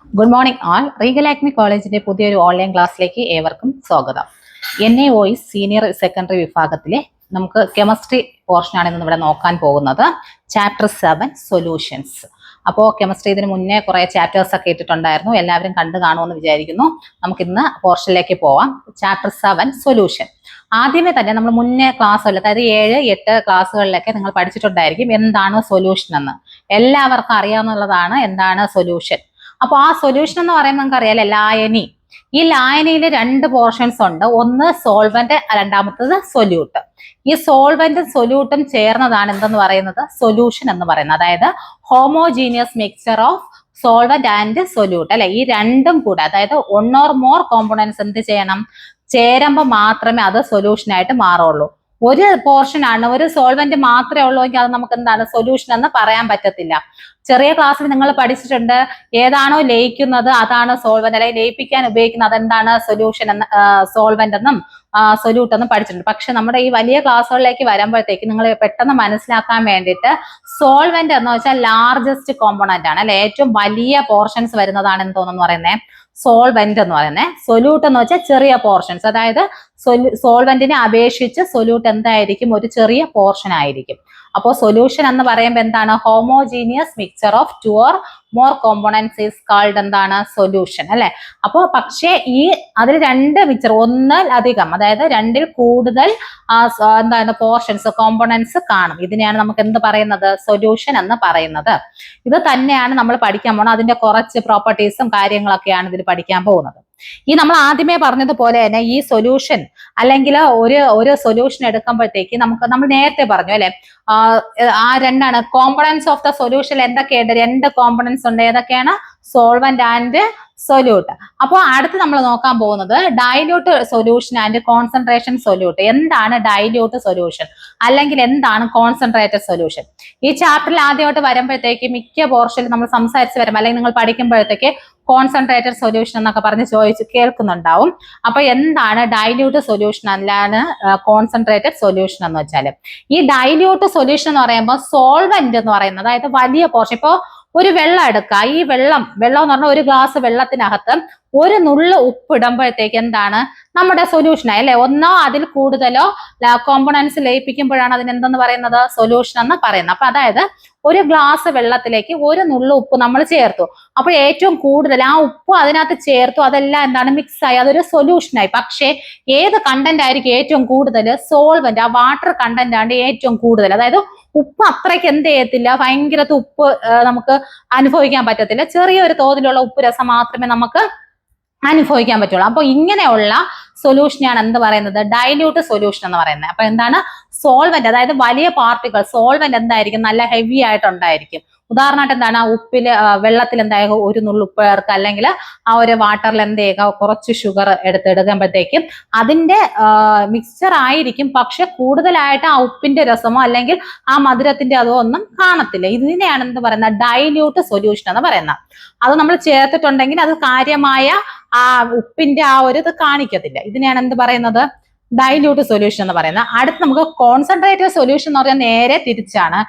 Good morning ആൾ. Regal Acme കോളേജിന്റെ പുതിയൊരു online ക്ലാസ്സിലേക്ക് ഏവർക്കും സ്വാഗതം. NA സീനിയർ സെക്കൻഡറി വിഭാഗത്തിലെ നമുക്ക് കെമിസ്ട്രി പോർഷനാണ് ഇന്ന് ഇവിടെ നോക്കാൻ പോകുന്നത്. Chapter 7 solutions. അപ്പോൾ കെമിസ്ട്രി ഇതിന് മുന്നേ കുറെ ചാപ്റ്റേഴ്സ് ഒക്കെ ഇട്ടിട്ടുണ്ടായിരുന്നു, എല്ലാവരും കണ്ടു കാണുമെന്ന് വിചാരിക്കുന്നു. നമുക്കിന്ന് പോർഷനിലേക്ക് പോവാം. Chapter 7 solution. ആദ്യമേ തന്നെ നമ്മൾ മുന്നേ ക്ലാസ്സുകളിൽ, അതായത് 7-8 ക്ലാസ്സുകളിലൊക്കെ നിങ്ങൾ പഠിച്ചിട്ടുണ്ടായിരിക്കും എന്താണ് സൊല്യൂഷൻ എന്ന്. എല്ലാവർക്കും അറിയാവുന്നതാണ് എന്താണ് സൊല്യൂഷൻ. അപ്പൊ ആ സൊല്യൂഷൻ എന്ന് പറയുമ്പോൾ നമുക്ക് അറിയാലോ, ലായനി. ഈ ലായനിയിൽ 2 പോർഷൻസ് ഉണ്ട്. ഒന്ന് സോൾവെന്റ്, രണ്ടാമത്തത് സൊല്യൂട്ട്. ഈ സോൾവെന്റും സൊല്യൂട്ടും ചേർന്നതാണ് എന്തെന്ന് പറയുന്നത്, സൊല്യൂഷൻ എന്ന് പറയുന്നത്. അതായത് homogeneous mixture of solvent and solute അല്ലെ. ഈ രണ്ടും കൂടെ, അതായത് 1 or more കോമ്പോണൻസ് എന്ത് ചെയ്യണം, ചേരുമ്പോൾ മാത്രമേ അത് സൊല്യൂഷൻ ആയിട്ട് മാറുള്ളൂ. ഒരു പോർഷൻ ആണ്, ഒരു സോൾവെന്റ് മാത്രമേ ഉള്ളൂ എങ്കിൽ അത് നമുക്ക് എന്താണ് സൊല്യൂഷൻ എന്ന് പറയാൻ പറ്റത്തില്ല. ചെറിയ ക്ലാസ്സിൽ നിങ്ങൾ പഠിച്ചിട്ടുണ്ട്, ഏതാണോ ലയിക്കുന്നത് അതാണ് സോൾവെന്റ്, അല്ലെങ്കിൽ ലയിപ്പിക്കാൻ ഉപയോഗിക്കുന്നത് അതെന്താണ് സൊല്യൂഷൻ എന്ന്, സോൾവെന്റ് എന്നും സൊല്യൂട്ട് എന്നും പഠിച്ചിട്ടുണ്ട്. പക്ഷെ നമ്മുടെ ഈ വലിയ ക്ലാസ്സുകളിലേക്ക് വരുമ്പോഴത്തേക്ക് നിങ്ങൾ പെട്ടെന്ന് മനസ്സിലാക്കാൻ വേണ്ടിയിട്ട് സോൾവെന്റ് എന്ന് വെച്ചാൽ ലാർജസ്റ്റ് കോമ്പോണന്റ് ആണ് അല്ലെ, ഏറ്റവും വലിയ പോർഷൻസ് വരുന്നതാണ് എന്തോന്ന് പറയുന്നത്, സോൾവെന്റ് എന്ന് പറയുന്നത്. സൊല്യൂട്ട് എന്ന് വെച്ചാൽ ചെറിയ പോർഷൻസ്, അതായത് സോൾവെന്റിനെ അപേക്ഷിച്ച് സൊല്യൂട്ട് എന്തായിരിക്കും, ഒരു ചെറിയ പോർഷൻ ആയിരിക്കും. അപ്പോൾ സൊല്യൂഷൻ എന്ന് പറയുമ്പോൾ എന്താണ്, homogeneous mixture of 2 or more components is called എന്താണ്, സൊല്യൂഷൻ അല്ലെ. അപ്പോൾ പക്ഷേ ഈ അതിൽ 2 മിക്സ്ചർ, ഒന്നിലധികം, അതായത് 2ൽ കൂടുതൽ എന്താണ് പോർഷൻസ്, കോമ്പോണൻസ് കാണും. ഇതിനെയാണ് നമുക്ക് എന്ത് പറയുന്നത്, സൊല്യൂഷൻ എന്ന് പറയുന്നത്. ഇത് തന്നെയാണ് നമ്മൾ പഠിക്കാൻ പോകുന്നത്. അതിന്റെ കുറച്ച് പ്രോപ്പർട്ടീസും കാര്യങ്ങളൊക്കെയാണ് ഇതിൽ പഠിക്കാൻ പോകുന്നത്. ഈ നമ്മൾ ആദ്യമേ പറഞ്ഞതുപോലെ തന്നെ ഈ സൊല്യൂഷൻ അല്ലെങ്കിൽ ഒരു സൊല്യൂഷൻ എടുക്കുമ്പോഴത്തേക്ക് നമ്മൾ നേരത്തെ പറഞ്ഞു അല്ലെ, ആ രണ്ടാണ് കോമ്പണൻസ് ഓഫ് ദ സൊല്യൂഷൻ. എന്തൊക്കെയുണ്ട്, 2 കോമ്പണൻസ് ഉണ്ട്. ഏതൊക്കെയാണ്, സോൾവെന്റ് ആൻഡ് സൊല്യൂട്ട്. അപ്പോൾ അടുത്ത് നമ്മൾ നോക്കാൻ പോകുന്നത് dilute solution and concentration solute. എന്താണ് ഡൈല്യൂട്ട് സൊല്യൂഷൻ അല്ലെങ്കിൽ എന്താണ് കോൺസെൻട്രേറ്റഡ് സൊല്യൂഷൻ? ഈ ചാപ്റ്ററിൽ ആദ്യമായിട്ട് വരുമ്പോഴത്തേക്ക് മിക്ക പോർഷനിൽ നമ്മൾ സംസാരിച്ച് വരുമ്പോൾ അല്ലെങ്കിൽ നിങ്ങൾ പഠിക്കുമ്പോഴത്തേക്ക് കോൺസെൻട്രേറ്റഡ് സൊല്യൂഷൻ എന്നൊക്കെ പറഞ്ഞ് കേൾക്കുന്നുണ്ടാവും. അപ്പൊ എന്താണ് ഡൈല്യൂട്ട് സൊല്യൂഷൻ അല്ലാതെ കോൺസെൻട്രേറ്റഡ് സൊല്യൂഷൻ എന്ന് വെച്ചാൽ, ഈ ഡൈല്യൂട്ട് സൊല്യൂഷൻ എന്ന് പറയുമ്പോൾ സോൾവെന്റ് എന്ന് പറയുന്നത്, അതായത് വലിയ പോർഷൻ. ഇപ്പോ ഒരു വെള്ളം എടുക്കുക, ഈ വെള്ളം എന്ന് പറഞ്ഞാൽ ഒരു ഗ്ലാസ് വെള്ളത്തിനകത്ത് ഒരു നുള്ളു ഉപ്പ് ഇടുമ്പോഴത്തേക്ക് എന്താണ് നമ്മുടെ സൊല്യൂഷനായി അല്ലെ. ഒന്നോ അതിൽ കൂടുതലോ കോമ്പോണൻസ് ലയിപ്പിക്കുമ്പോഴാണ് അതിനെന്തെന്ന് പറയുന്നത്, സൊല്യൂഷൻ എന്ന് പറയുന്നത്. അപ്പൊ അതായത് ഒരു ഗ്ലാസ് വെള്ളത്തിലേക്ക് ഒരു നുള്ളു ഉപ്പ് നമ്മൾ ചേർത്തു. അപ്പോൾ ഏറ്റവും കൂടുതൽ ആ ഉപ്പ് അതിനകത്ത് ചേർത്തു, അതെല്ലാം എന്താണ് മിക്സ് ആയി, അതൊരു സൊല്യൂഷനായി. പക്ഷേ ഏത് കണ്ടന്റ് ആയിരിക്കും ഏറ്റവും കൂടുതൽ, സോൾവെന്റ്, ആ വാട്ടർ കണ്ടന്റ് ആണ് ഏറ്റവും കൂടുതൽ. അതായത് ഉപ്പ് അത്രയ്ക്ക് എന്ത് ചെയ്യത്തില്ല, ഭയങ്കരത്തെ ഉപ്പ് നമുക്ക് അനുഭവിക്കാൻ പറ്റത്തില്ല. ചെറിയൊരു തോതിലുള്ള ഉപ്പ് രസം മാത്രമേ നമുക്ക് അനുഭവിക്കാൻ പറ്റുള്ളൂ. അപ്പൊ ഇങ്ങനെയുള്ള സൊല്യൂഷനാണ് എന്ത് പറയുന്നത്, ഡൈല്യൂട്ട് സൊല്യൂഷൻ എന്ന് പറയുന്നത്. അപ്പൊ എന്താണ് സോൾവെന്റ്, അതായത് വലിയ പാർട്ടിക്കിൾ സോൾവെന്റ് എന്തായിരിക്കും, നല്ല ഹെവി ആയിട്ടുണ്ടായിരിക്കും. ഉദാഹരണമായിട്ട് എന്താണ്, ഉപ്പില് വെള്ളത്തിൽ എന്തായാലും ഒരു നുള്ളു ഉപ്പ് ചേർക്കുക, അല്ലെങ്കിൽ ആ ഒരു വാട്ടറിൽ എന്ത് ചെയ്യുക, കുറച്ച് ഷുഗർ എടുക്കുമ്പോഴത്തേക്കും അതിന്റെ മിക്സ്ചർ ആയിരിക്കും. പക്ഷെ കൂടുതലായിട്ട് ആ ഉപ്പിന്റെ രസമോ അല്ലെങ്കിൽ ആ മധുരത്തിന്റെ അതോ ഒന്നും കാണത്തില്ല. ഇതിനെയാണ് എന്ത് പറയുന്നത്, ഡൈല്യൂട്ട് സൊല്യൂഷൻ എന്ന് പറയുന്നത്. അത് നമ്മൾ ചേർത്തിട്ടുണ്ടെങ്കിൽ അത് കാര്യമായ ആ ഉപ്പിന്റെ ആ ഒരു ഇത് കാണിക്കത്തില്ല. ഇതിനെയാണ് എന്ത് പറയുന്നത്, ഡൈല്യൂട്ട് സൊല്യൂഷൻ എന്ന് പറയുന്നത്. അടുത്ത് നമുക്ക് കോൺസെൻട്രേറ്റഡ് സൊല്യൂഷൻ എന്ന് പറഞ്ഞാൽ നേരെ തിരിച്ചാണ്.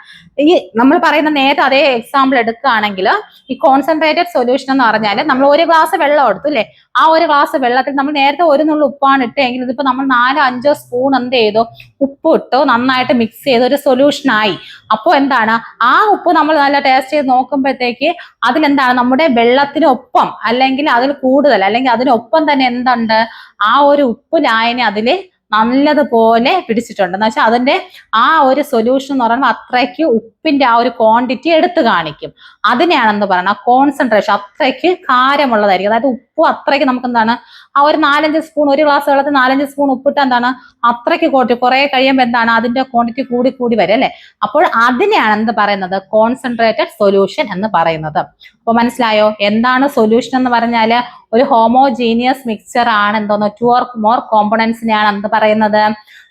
ഈ നമ്മൾ പറയുന്ന നേരത്തെ അതേ എക്സാമ്പിൾ എടുക്കുകയാണെങ്കിൽ, ഈ കോൺസെൻട്രേറ്റഡ് സൊല്യൂഷൻ എന്ന് പറഞ്ഞാൽ നമ്മൾ ഒരു ഗ്ലാസ് വെള്ളം എടുത്തു അല്ലെ, ആ ഒരു ഗ്ലാസ് വെള്ളത്തിൽ നമ്മൾ നേരത്തെ ഒരു നുള്ള ഉപ്പാണ് ഇട്ടെങ്കിൽ ഇതിപ്പോ നമ്മൾ 4-5 സ്പൂൺ എന്ത് ചെയ്തു, ഉപ്പ് ഇട്ടു, നന്നായിട്ട് മിക്സ് ചെയ്ത് ഒരു സൊല്യൂഷൻ ആയി. അപ്പോൾ എന്താണ്, ആ ഉപ്പ് നമ്മൾ നല്ല ടേസ്റ്റ് ചെയ്ത് നോക്കുമ്പോഴത്തേക്ക് അതിലെന്താണ്, നമ്മുടെ വെള്ളത്തിനൊപ്പം അല്ലെങ്കിൽ അതിൽ കൂടുതൽ അല്ലെങ്കിൽ അതിനൊപ്പം തന്നെ എന്തുണ്ട്, ആ ഒരു ഉപ്പ് ലായനി അതില് നല്ലതുപോലെ പിടിച്ചിട്ടുണ്ട്. എന്ന് വെച്ചാൽ അതിന്റെ ആ ഒരു സൊല്യൂഷൻ എന്ന് പറയുമ്പോൾ അത്രയ്ക്ക് ഉപ്പിന്റെ ആ ഒരു ക്വാണ്ടിറ്റി എടുത്തു കാണിക്കും. അതിനെയാണെന്ന് പറയുന്നത് കോൺസെൻട്രേഷൻ. അത്രയ്ക്ക് കാരമുള്ളതായിരിക്കും. അതായത് ഉപ്പ് അത്രയ്ക്ക് നമുക്ക് എന്താണ്, ആ ഒരു 4-5 സ്പൂൺ, ഒരു ഗ്ലാസ് വെള്ളത്തിൽ 4-5 സ്പൂൺ ഉപ്പിട്ട് എന്താണ് അത്രയ്ക്ക് കുറെ കഴിയുമ്പോൾ എന്താണ് അതിന്റെ ക്വാണ്ടിറ്റി കൂടി വരും അല്ലെ. അപ്പോൾ അതിനെയാണ് എന്ത് പറയുന്നത്, കോൺസെൻട്രേറ്റഡ് സൊല്യൂഷൻ എന്ന് പറയുന്നത്. അപ്പൊ മനസ്സിലായോ എന്താണ് സൊല്യൂഷൻ എന്ന് പറഞ്ഞാല്, ഒരു ഹോമോജീനിയസ് മിക്സ്ചർ ആണ് എന്തോന്ന്, 2 or more കോമ്പോണൻസിനെയാണ് എന്ത് പറയുന്നത്,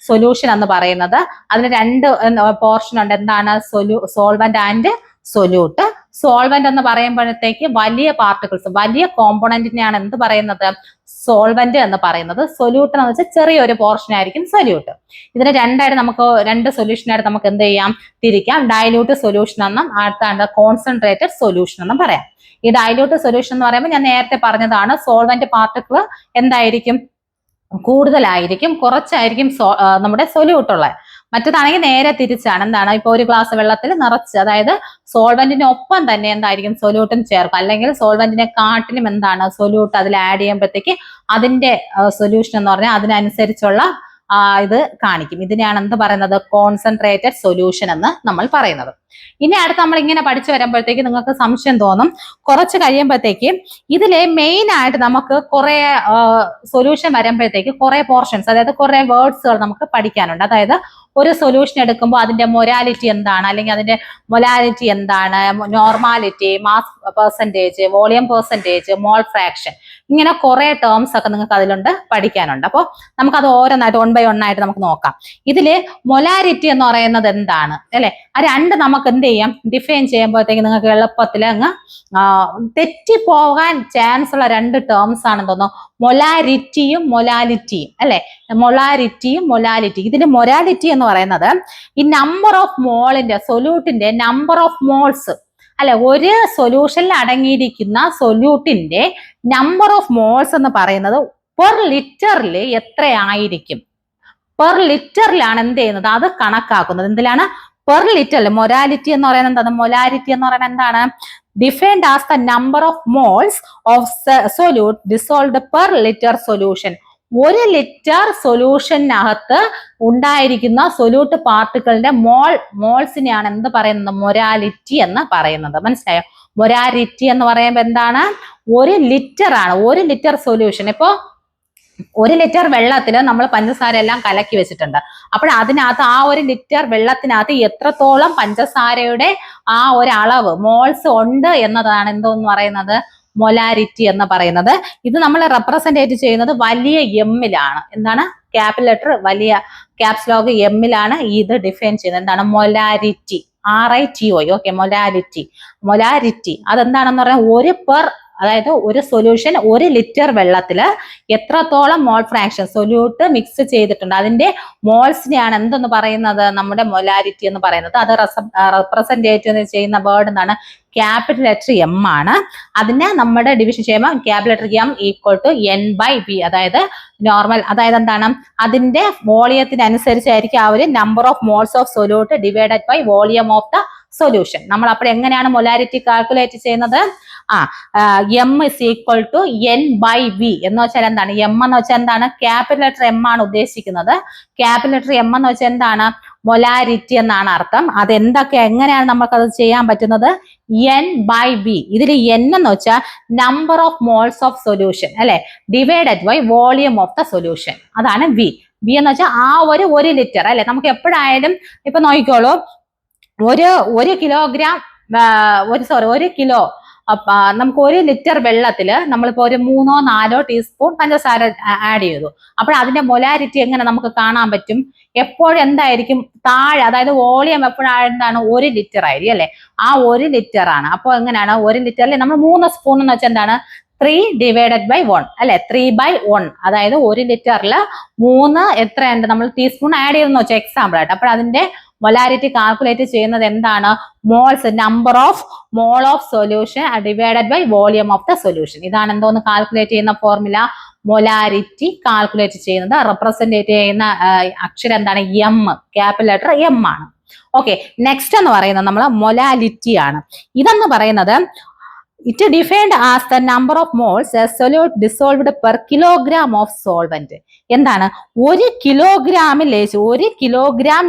സൊല്യൂഷൻ എന്ന് പറയുന്നത്. അതിന് 2 പോർഷൻ ഉണ്ട്. എന്താണ്, സോൾവെന്റ് ആൻഡ് സൊല്യൂട്ട്. സോൾവെന്റ് എന്ന് പറയുമ്പോഴത്തേക്ക് വലിയ പാർട്ടിക്കിൾസ്, വലിയ കോമ്പോണന്റിനെയാണ് എന്ത് പറയുന്നത്, സോൾവെന്റ് എന്ന് പറയുന്നത്. സൊല്യൂട്ട് എന്ന് വെച്ചാൽ ചെറിയൊരു പോർഷൻ ആയിരിക്കും സൊല്യൂട്ട്. ഇതിന് രണ്ട് സൊല്യൂഷനായിട്ട് നമുക്ക് എന്ത് ചെയ്യാം, തിരിക്കാം. ഡൈല്യൂട്ട് സൊല്യൂഷൻ എന്നും അടുത്ത കോൺസെൻട്രേറ്റഡ് സൊല്യൂഷൻ എന്നും പറയാം. ഈ ഡൈല്യൂട്ട് സൊല്യൂഷൻ എന്ന് പറയുമ്പോൾ ഞാൻ നേരത്തെ പറഞ്ഞതാണ്, സോൾവെന്റ് പാർട്ടിക്കിൾ എന്തായിരിക്കും, കൂടുതലായിരിക്കും, കുറച്ചായിരിക്കും നമ്മുടെ സൊല്യൂട്ട് ഉള്ളത്. മറ്റേതാണെങ്കിൽ നേരെ തിരിച്ചാണ്. എന്താണ്, ഇപ്പൊ ഒരു ഗ്ലാസ് വെള്ളത്തിൽ നിറച്ച്, അതായത് സോൾവെന്റിന് ഒപ്പം തന്നെ എന്തായിരിക്കും സൊല്യൂട്ടും ചേർക്കും, അല്ലെങ്കിൽ സോൾവെന്റിനെ കാട്ടിലും എന്താണ് സൊല്യൂട്ട് അതിൽ ആഡ് ചെയ്യുമ്പോഴത്തേക്ക് അതിന്റെ സൊല്യൂഷൻ എന്ന് പറഞ്ഞാൽ അതിനനുസരിച്ചുള്ള ഇത് കാണിക്കും. ഇതിനെയാണ് എന്ത് പറയുന്നത്, കോൺസെൻട്രേറ്റഡ് സൊല്യൂഷൻ എന്ന് നമ്മൾ പറയുന്നത്. ഇനി അടുത്ത് നമ്മൾ ഇങ്ങനെ പഠിച്ചു വരുമ്പോഴത്തേക്ക് നിങ്ങൾക്ക് സംശയം തോന്നും. കുറച്ച് കഴിയുമ്പോഴത്തേക്ക് ഇതിലെ മെയിൻ ആയിട്ട് നമുക്ക് കുറെ സൊല്യൂഷൻ വരുമ്പോഴത്തേക്ക് കുറെ പോർഷൻസ്, അതായത് കുറെ വേർഡ്സുകൾ നമുക്ക് പഠിക്കാനുണ്ട്. അതായത് ഒരു സൊല്യൂഷൻ എടുക്കുമ്പോൾ അതിന്റെ മൊലാലിറ്റി എന്താണ്, അല്ലെങ്കിൽ അതിന്റെ മൊലാലിറ്റി എന്താണ്, normality, mass percentage, volume percentage, mole fraction, ഇങ്ങനെ കുറെ ടേംസ് ഒക്കെ നിങ്ങൾക്ക് അതിലുണ്ട് പഠിക്കാനുണ്ട്. അപ്പോൾ നമുക്കത് ഓരോന്നായിട്ട് 1 by 1 ആയിട്ട് നമുക്ക് നോക്കാം. ഇതില് മൊലാരിറ്റി എന്ന് പറയുന്നത് എന്താണ് അല്ലെ, ആ രണ്ട് നമുക്ക് എന്ത് ചെയ്യാം, ഡിഫൈൻ ചെയ്യുമ്പോഴത്തേക്ക് നിങ്ങൾക്ക് എളുപ്പത്തിൽ അങ്ങ് തെറ്റിപ്പോകാൻ ചാൻസ് ഉള്ള രണ്ട് ടേംസ് ആണെന്ന് തോന്നുന്നു, മൊലാരിറ്റിയും മൊലാലിറ്റിയും അല്ലെ. മൊലാരിറ്റിയും മൊലാലിറ്റി. ഇതിൽ മൊലാലിറ്റി എന്ന് പറയുന്നത് ഈ നമ്പർ ഓഫ് മോളിന്റെ, സൊല്യൂട്ടിന്റെ നമ്പർ ഓഫ് മോൾസ് അല്ലെ, ഒരു സൊല്യൂഷനിൽ അടങ്ങിയിരിക്കുന്ന സൊല്യൂട്ടിന്റെ നമ്പർ ഓഫ് മോൾസ് എന്ന് പറയുന്നത് പെർ ലിറ്ററിൽ എത്രയായിരിക്കും, പെർ ലിറ്ററിലാണ് എന്ത് ചെയ്യുന്നത്, അത് കണക്കാക്കുന്നത്. എന്തിലാണ്, പെർ ലിറ്ററിൽ. മൊലാലിറ്റി എന്ന് പറയുന്നത് എന്താണ്, മൊലാരിറ്റി എന്ന് പറയുന്നത് എന്താണ്, defined as the number of moles of solute dissolved per litre solution. ഒരു ലിറ്റർ സൊല്യൂഷനകത്ത് ഉണ്ടായിരിക്കുന്ന സൊല്യൂട്ട് പാർട്ടിക്കിളിന്റെ മോൾസിനെയാണ് എന്ത് പറയുന്നത്, മൊലാലിറ്റി എന്ന് പറയുന്നത്. മനസ്സിലായോ? മൊലാലിറ്റി എന്ന് പറയുമ്പോൾ എന്താണ്, ഒരു ലിറ്റർ ആണ്, ഒരു ലിറ്റർ സൊല്യൂഷൻ. ഇപ്പോ 1 ലിറ്റർ വെള്ളത്തിൽ നമ്മൾ പഞ്ചസാര എല്ലാം കലക്കി വെച്ചിട്ടുണ്ട്. അപ്പോൾ അതിനകത്ത് ആ 1 ലിറ്റർ വെള്ളത്തിനകത്ത് എത്രത്തോളം പഞ്ചസാരയുടെ ആ ഒരു അളവ് മോൾസ് ഉണ്ട് എന്നതാണ് എന്തോന്ന് പറയുന്നത്, മൊലാരിറ്റി എന്ന് പറയുന്നത്. ഇത് നമ്മൾ റെപ്രസെന്റേറ്റ് ചെയ്യുന്നത് വലിയ എമ്മിലാണ്. എന്താണ്, ക്യാപിറ്റൽ ലെറ്റർ വലിയ ക്യാപ്സ് ലോക്ക് എമ്മിലാണ് ഇത് ഡിഫൈൻ ചെയ്യുന്നത്. എന്താണ്, മൊലാരിറ്റി, RITO. ഓക്കെ, മൊലാരിറ്റി അതെന്താണെന്ന് പറഞ്ഞാൽ ഒരു പെർ, അതായത് ഒരു സൊല്യൂഷൻ 1 ലിറ്റർ വെള്ളത്തിൽ എത്രത്തോളം മോൾ ഫ്രാക്ഷൻ സൊല്യൂട്ട് മിക്സ് ചെയ്തിട്ടുണ്ട് അതിന്റെ മോൾസിനെയാണ് എന്തെന്ന് പറയുന്നത്, നമ്മുടെ മൊലാരിറ്റി എന്ന് പറയുന്നത്. അത് റെപ്രസെന്റേറ്റ് ചെയ്യുന്ന വേർഡ് എന്താണ്, ക്യാപിറ്റൽ ലെറ്റർ എം ആണ്. അതിനെ നമ്മുടെ ഡിവിഷൻ ചെയ്യുമ്പോൾ ക്യാപിറ്റൽ ലെറ്റർ എം = N/V, അതായത് നോർമൽ, അതായത് എന്താണ്, അതിന്റെ വോളിയത്തിനനുസരിച്ചായിരിക്കും ആ ഒരു number of moles of solute divided by volume of the solution. നമ്മൾ അപ്പോൾ എങ്ങനെയാണ് മൊലാരിറ്റി കാൽക്കുലേറ്റ് ചെയ്യുന്നത്, M = N/V എന്ന് വെച്ചാൽ എന്താണ്, എം എന്ന് വെച്ചാൽ എന്താണ്, ക്യാപിറ്റൽ ലെറ്റർ എം ആണ് ഉദ്ദേശിക്കുന്നത്. ക്യാപിറ്റൽ ലെറ്റർ എം എന്ന് വെച്ചാൽ എന്താണ്, മൊലാരിറ്റി എന്നാണ് അർത്ഥം. എങ്ങനെയാണ് നമുക്കത് ചെയ്യാൻ പറ്റുന്നത്, N/V. ഇതിൽ N എന്ന് വെച്ചാൽ number of moles of solution അല്ലെ, divided by volume of the solution, അതാണ് V എന്ന് വെച്ചാൽ ആ ഒരു ലിറ്റർ അല്ലെ. നമുക്ക് എപ്പോഴായാലും ഇപ്പൊ നോക്കിക്കോളൂ, ഒരു കിലോഗ്രാം, ഒരു കിലോ, നമുക്ക് 1 ലിറ്റർ വെള്ളത്തിൽ നമ്മളിപ്പോ ഒരു 3-4 ടീസ്പൂൺ പഞ്ചസാര ആഡ് ചെയ്തു. അപ്പോൾ അതിന്റെ മൊലാരിറ്റി എങ്ങനെ നമുക്ക് കാണാൻ പറ്റും, എപ്പോഴും എന്തായിരിക്കും, താഴെ, അതായത് വോളിയം എപ്പോഴും എന്താണ്, 1 ലിറ്റർ ആയിരിക്കും അല്ലെ. ആ 1 ലിറ്റർ ആണ്. അപ്പോൾ എങ്ങനെയാണ്, 1 ലിറ്ററിൽ നമ്മൾ 3 സ്പൂൺ എന്ന് വെച്ചാൽ എന്താണ്, 3/1 അല്ലെ, 3/1. അതായത് 1 ലിറ്ററിൽ 3 എത്രയുണ്ട്, നമ്മൾ ടീസ്പൂൺ ആഡ് ചെയ്തെന്ന് വെച്ചാൽ എക്സാമ്പിൾ ആയിട്ട്. അപ്പോൾ അതിന്റെ മൊലാരിറ്റി കാൽക്കുലേറ്റ് ചെയ്യുന്നത് എന്താണ്, moles, number of mole of solution divided by volume of the solution. ഇതാണ് എന്തോന്ന് കാൽക്കുലേറ്റ് ചെയ്യുന്ന ഫോർമുല, മൊലാരിറ്റി കാൽക്കുലേറ്റ് ചെയ്യുന്നത്. റെപ്രസെന്റേറ്റ് ചെയ്യുന്ന അക്ഷരം എന്താണ്, എം, ക്യാപിറ്റൽ ലെറ്റർ എം ആണ്. ഓക്കെ, നെക്സ്റ്റ് എന്ന് പറയുന്നത് നമ്മൾ മൊലാലിറ്റി ആണ്. ഇതെന്ന് പറയുന്നത് it defined as the number of moles as solute dissolved per kilogram of solvent. എന്താണ്, 1 കിലോഗ്രാം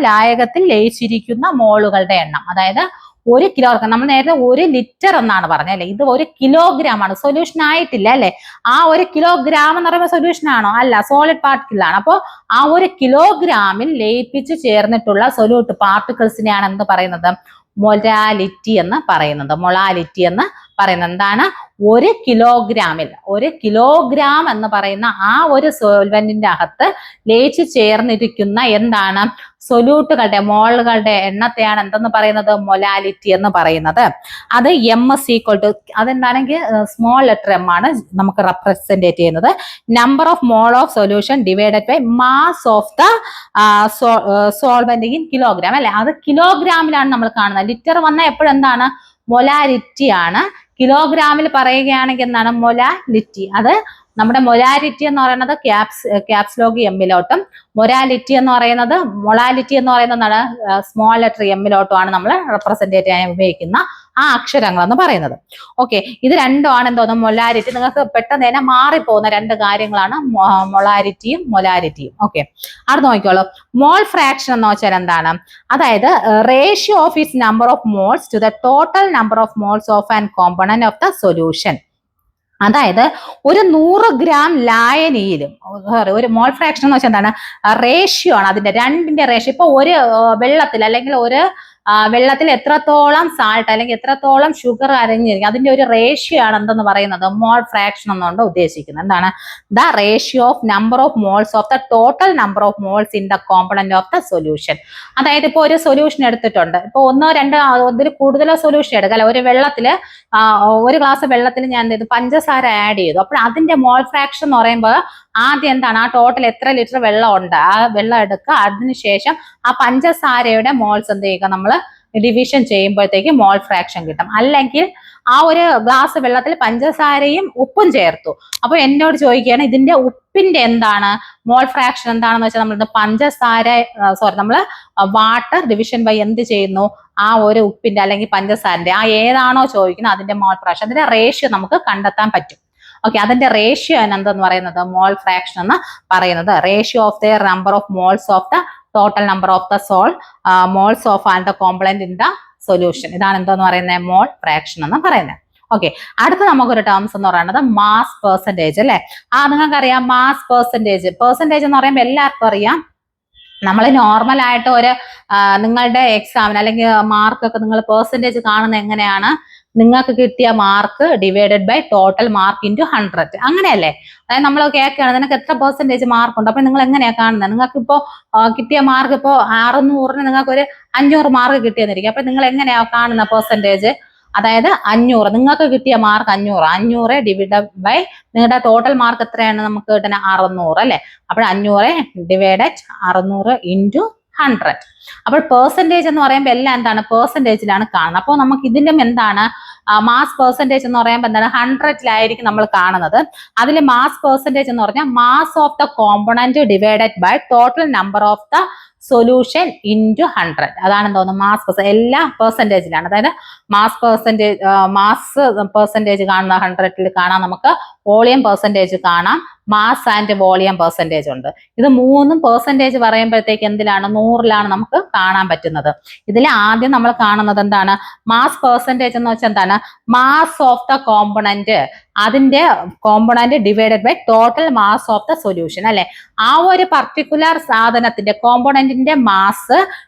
ലായകത്തിൽ ലയിച്ചിരിക്കുന്ന മോളുകളുടെ എണ്ണം. അതായത് 1 കിലോഗ്രാം, നമ്മൾ നേരത്തെ 1 ലിറ്റർ എന്നാണ് പറഞ്ഞത് അല്ലെ, ഇത് 1 കിലോഗ്രാം ആണ്, സൊല്യൂഷൻ ആയിട്ടില്ല അല്ലെ. ആ 1 കിലോഗ്രാം എന്ന് പറയുമ്പോൾ സൊല്യൂഷൻ ആണോ, അല്ല, സോളിഡ് പാർട്ടിക്കിൾ ആണ്. അപ്പോൾ ആ 1 കിലോഗ്രാമിൽ ലയിപ്പിച്ച് ചേർന്നിട്ടുള്ള സൊല്യൂട്ട് പാർട്ടിക്കിൾസിനെയാണ് എന്ത് പറയുന്നത്, മൊലാലിറ്റി എന്ന് പറയുന്നത്. മൊളാലിറ്റി എന്ന് പറയുന്നത്. എന്താണ്? 1 കിലോഗ്രാം എന്ന് പറയുന്ന ആ ഒരു സോൾവെന്റിന്റെ അകത്ത് ലയിച്ചു ചേർന്നിരിക്കുന്ന എന്താണ്? സൊല്യൂട്ടുകളുടെ മോളുകളുടെ എണ്ണത്തെയാണ് എന്തെന്ന് പറയുന്നത്? മൊലാലിറ്റി എന്ന് പറയുന്നത്. അത് M=, അതെന്താണെങ്കിൽ സ്മോൾ ലെറ്റർ M ആണ് നമുക്ക് റെപ്രസെന്റേറ്റ് ചെയ്യുന്നത്. Number of mole of solution divided by mass of the solvent in kilogram അല്ലെ. അത് കിലോഗ്രാമിലാണ് നമ്മൾ കാണുന്നത്. ലിറ്റർ വന്ന എപ്പോഴും എന്താണ്? മൊലാരിറ്റി ആണ്. കിലോഗ്രാമിൽ പറയുകയാണെങ്കിൽ എന്താണ്? മൊലാലിറ്റി. അത് നമ്മുടെ മൊലാരിറ്റി എന്ന് പറയുന്നത് ക്യാപ്സ്ലോഗ് എമ്മിലോട്ടും മൊലാലിറ്റി എന്ന് പറയുന്നത് സ്മോൾ ലെറ്റർ എമ്മിലോട്ടുമാണ് നമ്മൾ റെപ്രസെന്റേറ്റ് ചെയ്യാൻ ഉപയോഗിക്കുന്ന ആ അക്ഷരങ്ങൾ എന്ന് പറയുന്നത്. ഓക്കെ, ഇത് രണ്ടുമാണ് എന്തോന്ന്? മൊലാരിറ്റി. നിങ്ങൾക്ക് പെട്ടെന്ന് തന്നെ മാറിപ്പോകുന്ന രണ്ട് കാര്യങ്ങളാണ് മൊളാരിറ്റിയും മൊലാരിറ്റിയും. ഓക്കെ, അത് നോക്കിക്കോളൂ. മോൾ ഫ്രാക്ഷൻ എന്ന് വെച്ചാൽ എന്താണ്? അതായത് ratio of its number of moles to the total number of moles of and component of the solution. അതായത് ഒരു 100 ഗ്രാം ലായനിയിലും ഒരു മോൾ ഫ്രാക്ഷൻ എന്ന് വെച്ചാൽ എന്താണ്? റേഷ്യോ ആണ്. അതിന്റെ രണ്ടിന്റെ റേഷ്യോ. ഇപ്പൊ ഒരു വെള്ളത്തിൽ അല്ലെങ്കിൽ ഒരു വെള്ളത്തിൽ എത്രത്തോളം സാൾട്ട് അല്ലെങ്കിൽ എത്രത്തോളം ഷുഗർ അരഞ്ഞിരിക്കും അതിന്റെ ഒരു റേഷ്യോ ആണ് എന്തെന്ന് പറയുന്നത്? മോൾ ഫ്രാക്ഷൻ എന്നുകൊണ്ട് ഉദ്ദേശിക്കുന്നത്. എന്താണ്? The ratio of number of moles of the total number of moles in the component of the solution. അതായത് ഇപ്പൊ ഒരു സൊല്യൂഷൻ എടുത്തിട്ടുണ്ട്. ഇപ്പൊ 1, 2 അതിൽ കൂടുതലോ സൊല്യൂഷൻ എടുക്കാം. ഒരു വെള്ളത്തില് ഒരു ഗ്ലാസ് വെള്ളത്തിൽ ഞാൻ എന്ത് ചെയ്തു? പഞ്ചസാര ആഡ് ചെയ്തു. അപ്പോൾ അതിന്റെ മോൾ ഫ്രാക്ഷൻ എന്ന് പറയുമ്പോൾ ആദ്യം എന്താണ്? ആ ടോട്ടൽ എത്ര ലിറ്റർ വെള്ളം ഉണ്ട് ആ വെള്ളം എടുക്കുക. അതിനുശേഷം ആ പഞ്ചസാരയുടെ മോൾസ് എന്ത് ചെയ്യുക? നമ്മൾ ഡിവിഷൻ ചെയ്യുമ്പോഴത്തേക്ക് മോൾ ഫ്രാക്ഷൻ കിട്ടും. അല്ലെങ്കിൽ ആ ഒരു ഗ്ലാസ് വെള്ളത്തിൽ പഞ്ചസാരയും ഉപ്പും ചേർത്തു. അപ്പൊ എന്നോട് ചോദിക്കുകയാണ് ഇതിന്റെ ഉപ്പിന്റെ എന്താണ് മോൾ ഫ്രാക്ഷൻ എന്താണെന്ന് വെച്ചാൽ നമ്മൾ വാട്ടർ ഡിവിഷൻ ബൈ എന്ത് ചെയ്യുന്നു? ആ ഒരു ഉപ്പിന്റെ അല്ലെങ്കിൽ പഞ്ചസാരന്റെ ആ ഏതാണോ ചോദിക്കുന്നത് അതിന്റെ മോൾ ഫ്രാക്ഷൻ, അതിന്റെ റേഷ്യോ നമുക്ക് കണ്ടെത്താൻ പറ്റും. ഓക്കെ, അതിന്റെ റേഷ്യോ എന്തെന്ന് പറയുന്നത്? മോൾ ഫ്രാക്ഷൻ എന്ന് പറയുന്നത്. Ratio of the number of moles of the total number of the moles of and the component in the solution. ഇതാണ് എന്തെന്ന് പറയുന്നത്? മോൾ ഫ്രാക്ഷൻ എന്ന് പറയുന്നത്. ഓക്കെ, അടുത്ത നമുക്കൊരു ടേംസ് എന്ന് പറയുന്നത് മാസ് പെർസെന്റേജ് അല്ലെ. നിങ്ങൾക്കറിയാം മാസ് പെർസെന്റേജ് എന്ന് പറയുമ്പോൾ എല്ലാവർക്കും അറിയാം. നമ്മൾ നോർമൽ ആയിട്ട് ഒരു നിങ്ങളുടെ എക്സാമിന് അല്ലെങ്കിൽ മാർക്കൊക്കെ നിങ്ങൾ പെർസെന്റേജ് കാണുന്നത് എങ്ങനെയാണ്? നിങ്ങൾക്ക് കിട്ടിയ mark divided by total mark into 100 അങ്ങനെയല്ലേ? അതായത് നമ്മൾ കേൾക്കുകയാണ് നിനക്ക് എത്ര പെർസെന്റേജ് മാർക്ക് ഉണ്ട്. അപ്പൊ നിങ്ങൾ എങ്ങനെയാ കാണുന്നത്? നിങ്ങൾക്ക് ഇപ്പോ കിട്ടിയ മാർക്ക് ഇപ്പോ 600-ന് നിങ്ങൾക്ക് ഒരു 500 മാർക്ക് കിട്ടിയെന്നിരിക്കും. അപ്പൊ നിങ്ങൾ എങ്ങനെയാ കാണുന്ന പെർസെന്റേജ്? അതായത് 500 നിങ്ങൾക്ക് കിട്ടിയ മാർക്ക് 500 ഡിവൈഡ് ബൈ നിങ്ങളുടെ ടോട്ടൽ മാർക്ക് എത്രയാണ് നമുക്ക് കിട്ടുന്നത്? 600 അല്ലെ. അപ്പോൾ 500 ഡിവൈഡഡ് 600 ഇൻറ്റു 100. അപ്പോൾ പെർസെന്റേജ് എന്ന് പറയുമ്പോൾ എല്ലാം എന്താണ്? പെർസെന്റേജിലാണ് കാണുന്നത്. അപ്പോൾ നമുക്ക് ഇതിന്റെ എന്താണ് മാസ് പെർസെന്റേജ് എന്ന് പറയുമ്പോൾ എന്താണ്? 100-ലായിരിക്കും നമ്മൾ കാണുന്നത്. അതിൽ മാസ് പെർസെന്റേജ് എന്ന് പറഞ്ഞാൽ mass of the component divided by total number of the solution into 100. അതാണ് തോന്നുന്നത് മാസ് എല്ലാ പെർസെന്റേജിലാണ്. അതായത് മാസ് പെർസെന്റേജ് കാണുന്ന 100-ൽ കാണാം. നമുക്ക് വോളിയം പെർസെന്റേജ് കാണാം. മാസ് ആൻഡ് വോളിയം പെർസെന്റേജ് ഉണ്ട്. ഇത് മൂന്നും പെർസെന്റേജ് പറയുമ്പോഴത്തേക്ക് എന്തിലാണ്? 100-ലാണ് നമുക്ക് കാണാൻ പറ്റുന്നത്. ഇതിൽ ആദ്യം നമ്മൾ കാണുന്നത് എന്താണ്? മാസ് പെർസെന്റേജ് എന്ന് വെച്ചാൽ എന്താണ്? മാസ് ഓഫ് ദ കോമ്പണന്റ്, അതിന്റെ component divided by total mass of the solution അല്ലെ. ആ ഒരു പർട്ടിക്കുലർ സാധനത്തിന്റെ കോമ്പണന്റിന്റെ mass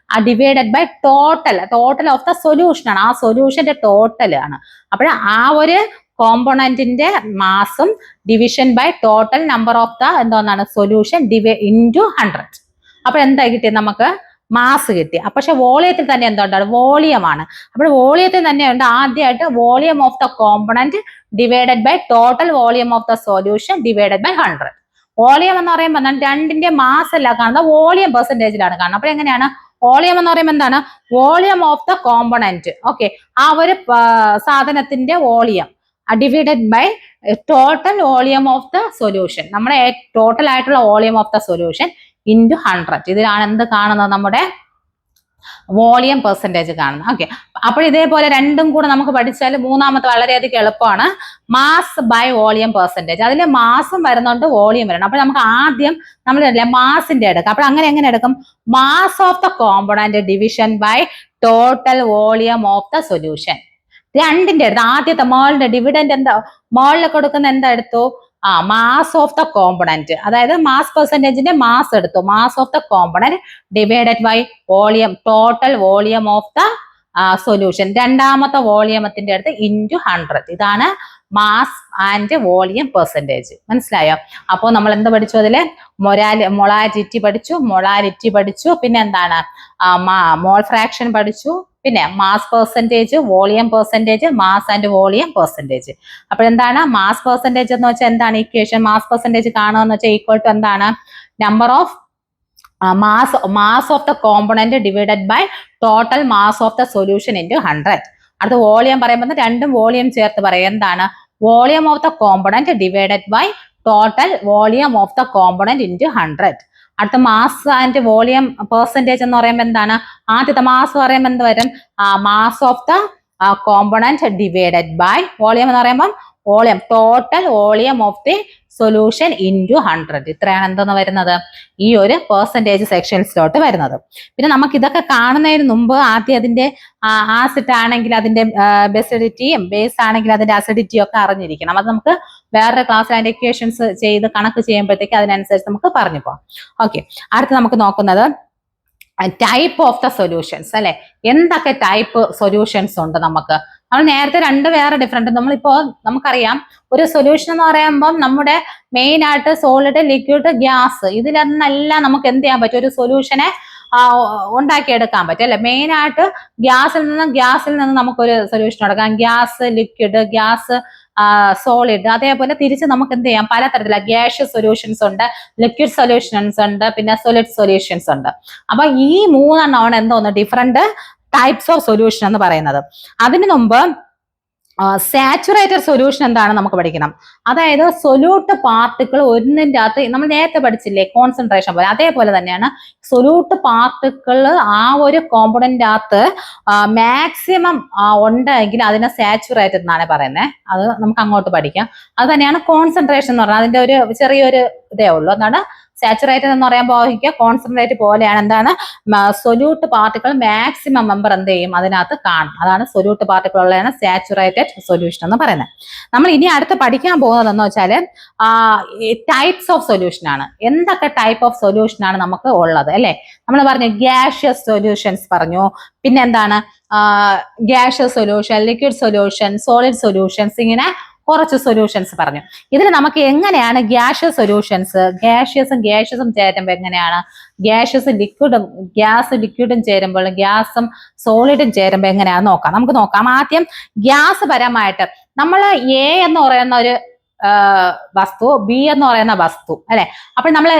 divided by total of the solution ആണ്. ആ സൊല്യൂഷന്റെ ടോട്ടൽ ആണ്. അപ്പോൾ ആ ഒരു കോമ്പണന്റിന്റെ മാസും division by total number of the എന്താണ് സൊല്യൂഷൻ ഇൻറ്റു 100. അപ്പൊ എന്താ കിട്ടിയത്? നമുക്ക് മാസ് കിട്ടി. പക്ഷെ വോളിയത്തിൽ തന്നെ എന്തുകൊണ്ടാണ്? വോളിയം ആണ്. അപ്പോൾ വോളിയത്തിൽ തന്നെയുണ്ട് ആദ്യമായിട്ട് volume of the component divided by total volume of the solution divided by 100. Volume എന്ന് പറയുമ്പോൾ രണ്ടിന്റെ മാസ് അല്ല കാണുന്നത്, വോളിയം പെർസെന്റേജിലാണ് കാണുന്നത്. അപ്പോൾ എങ്ങനെയാണ്? വോളിയം എന്ന് പറയുമ്പോൾ എന്താണ്? Volume of the component. Okay, ആ ഒരു സാധനത്തിന്റെ volume divided by total volume of the solution, നമ്മുടെ ടോട്ടൽ ആയിട്ടുള്ള volume of the solution into 100. ഇതിലാണ് എന്ത് കാണുന്നത്? നമ്മുടെ വോളിയം പെർസെന്റേജ് കാണുന്നത്. ഓക്കെ, അപ്പോൾ ഇതേപോലെ രണ്ടും കൂടെ നമുക്ക് പഠിച്ചാൽ മൂന്നാമത്തെ വളരെയധികം എളുപ്പമാണ്. Mass by volume percentage. അതിൽ മാസും വരുന്നുണ്ട്, വോളിയം വരണം. അപ്പോൾ നമുക്ക് ആദ്യം നമ്മൾ മാസിന്റെ എടുക്കാം. അപ്പോൾ എങ്ങനെ എടുക്കും? Mass of the component division by total volume of the solution. രണ്ടിന്റെ എടുത്ത് ആദ്യത്തെ മോളിന്റെ ഡിവിഡന്റ് എന്താ? മോളിൽ കൊടുക്കുന്ന എന്താ എടുത്തു? മാസ് ഓഫ് ദ കോമ്പണന്റ്, അതായത് മാസ് പെർസെന്റേജിന്റെ മാസ് എടുത്തു. Mass of the component divided by volume, total volume of the solution. രണ്ടാമത്തെ വോളിയത്തിന്റെ അടുത്ത് ഇൻറ്റു 100. ഇതാണ് മാസ് ആൻഡ് വോളിയം പെർസെൻറ്റേജ്. മനസ്സിലായോ? അപ്പോൾ നമ്മൾ എന്ത് പഠിച്ചു? അതില് മൊളാരിറ്റി പഠിച്ചു, പിന്നെ എന്താണ് മോൾ ഫ്രാക്ഷൻ പഠിച്ചു, പിന്നെ mass percentage, volume percentage, mass and volume percentage. അപ്പോൾ എന്താണ് മാസ് പെർസെൻറ്റേജ് എന്ന് വെച്ചാൽ എന്താണ് ഇക്വേഷൻ? മാസ് പെർസെൻറ്റേജ് കാണുക എന്ന് വെച്ചാൽ ഈക്വൽ ടു എന്താണ്? Number of mass of the component divided by total mass of the solution into 100. അടുത്ത വോളിയം പറയുമ്പോൾ രണ്ടും വോളിയം ചേർത്ത് പറയാം. എന്താണ്? Volume of the component divided by total volume of the component into 100. അടുത്ത മാസ് ആൻഡ് വോളിയം പെർസെൻറ്റേജ് എന്ന് പറയുമ്പോൾ എന്താണ്? ആദ്യത്തെ മാസ് പറയുമ്പോൾ എന്ത് വരും? Mass of the component divided by volume എന്ന് പറയുമ്പോൾ volume, total volume of the solution into 100. ഇത്രയാണ് എന്തെന്ന് വരുന്നത്? ഈ ഒരു പെർസെൻറ്റേജ് സെക്ഷൻസിലോട്ട് വരുന്നത്. പിന്നെ നമുക്ക് ഇതൊക്കെ കാണുന്നതിന് മുമ്പ് ആദ്യം അതിന്റെ ആസിഡ് ആണെങ്കിൽ അതിന്റെ ബേസിഡിറ്റിയും, ബേസ് ആണെങ്കിൽ അതിന്റെ അസിഡിറ്റിയും ഒക്കെ അറിഞ്ഞിരിക്കണം. അത് നമുക്ക് വേറൊരു ക്ലാസ്സിൽ അതിന്റെ ഇക്വേഷൻസ് ചെയ്ത് കണക്ക് ചെയ്യുമ്പോഴത്തേക്ക് അതിനനുസരിച്ച് നമുക്ക് പറഞ്ഞു പോകാം. ഓക്കെ, അടുത്ത് നമുക്ക് നോക്കുന്നത് ടൈപ്പ് ഓഫ് ദ സൊല്യൂഷൻസ് അല്ലെ. എന്തൊക്കെ ടൈപ്പ് സൊല്യൂഷൻസ് ഉണ്ട് നമുക്ക്? നമ്മൾ നേരത്തെ രണ്ട് വേറെ ഡിഫറെന്റ്. നമ്മളിപ്പോ നമുക്കറിയാം ഒരു സൊല്യൂഷൻ എന്ന് പറയുമ്പോൾ നമ്മുടെ മെയിൻ ആയിട്ട് സോളിഡ്, ലിക്വിഡ്, ഗ്യാസ്, ഇതിലെന്നെല്ലാം നമുക്ക് എന്ത് ചെയ്യാൻ പറ്റും? ഒരു സൊല്യൂഷനെ ഉണ്ടാക്കിയെടുക്കാൻ പറ്റും അല്ലെ. മെയിൻ ആയിട്ട് ഗ്യാസിൽ നിന്ന് നമുക്കൊരു സൊല്യൂഷൻ എടുക്കാം. Gas, liquid, gas, solid. അതേപോലെ തിരിച്ച് നമുക്ക് എന്ത് ചെയ്യാം? പലതരത്തിലുള്ള ഗ്യാഷ്യസ് സൊല്യൂഷൻസ് ഉണ്ട്, ലിക്വിഡ് സൊല്യൂഷൻസ് ഉണ്ട്, പിന്നെ സോളിഡ് സൊല്യൂഷൻസ് ഉണ്ട്. അപ്പൊ ഈ മൂന്നെണ്ണമാണ് എന്തോന്ന് ഡിഫറെന്റ് ടൈപ്സ് ഓഫ് സൊല്യൂഷൻ എന്ന് പറയുന്നത്. അതിനു മുമ്പ് സാച്ചുറേറ്റഡ് സൊല്യൂഷൻ എന്താണ് നമുക്ക് പഠിക്കണം. അതായത് സൊല്യൂട്ട് പാർട്ടിക്കിൾ ഒന്നിൻ്റെ അകത്ത് നമ്മൾ നേരത്തെ പഠിച്ചില്ലേ കോൺസെൻട്രേഷൻ പോലെ, അതേപോലെ തന്നെയാണ് സൊല്യൂട്ട് പാർട്ടിക്കിൾ ആ ഒരു കോമ്പണന്റ് അകത്ത് മാക്സിമം ഉണ്ടെങ്കിൽ അതിനെ സാച്ചുറേറ്റഡ് എന്നാണ് പറയുന്നത്. അത് നമുക്ക് അങ്ങോട്ട് പഠിക്കാം. അത് തന്നെയാണ് കോൺസെൻട്രേഷൻ എന്ന് പറഞ്ഞാൽ അതിന്റെ ഒരു ചെറിയൊരു ഇതേ ഉള്ളൂ. എന്താണ് സാച്ചുറേറ്റഡ് എന്ന് പറയുമ്പോൾ കോൺസെൻട്രേറ്റ് പോലെയാണ്. എന്താണ് സൊല്യൂട്ട് പാർട്ടിക്കിൾ മാക്സിമം മെമ്പർ എന്ത് ചെയ്യും? അതിനകത്ത് കാണും. അതാണ് സൊല്യൂട്ട് പാർട്ടിക്കിൾ ഉള്ളതാണ് സാച്ചുറേറ്റഡ് സൊല്യൂഷൻ എന്ന് പറയുന്നത്. നമ്മൾ ഇനി അടുത്ത് പഠിക്കാൻ പോകുന്നതെന്ന് വെച്ചാൽ ടൈപ്സ് ഓഫ് സൊല്യൂഷൻ ആണ്. എന്തൊക്കെ ടൈപ്പ് ഓഫ് സൊല്യൂഷൻ ആണ് നമുക്ക് ഉള്ളത് അല്ലെ. നമ്മൾ പറഞ്ഞു ഗ്യാഷ്യസ് സൊല്യൂഷൻസ് പറഞ്ഞു, പിന്നെ എന്താണ് gaseous solution, liquid solution, solid solutions, ഇങ്ങനെ കുറച്ച് സൊല്യൂഷൻസ് പറഞ്ഞു. ഇതിൽ നമുക്ക് എങ്ങനെയാണ് ഗ്യാഷ്യസ് സൊല്യൂഷൻസ്, ഗ്യാഷ്യസും ചേരുമ്പോൾ എങ്ങനെയാണ്, ഗ്യാസ് ലിക്വിഡും ചേരുമ്പോൾ, ഗ്യാസും സോളിഡും ചേരുമ്പോൾ എങ്ങനെയാണെന്ന് നോക്കാം. നമുക്ക് നോക്കാം. ആദ്യം ഗ്യാസ് പരമായിട്ട് നമ്മൾ എ എന്ന് പറയുന്ന ഒരു വസ്തു, ബി എന്ന് പറയുന്ന വസ്തു അല്ലെ. അപ്പൊ നമ്മൾ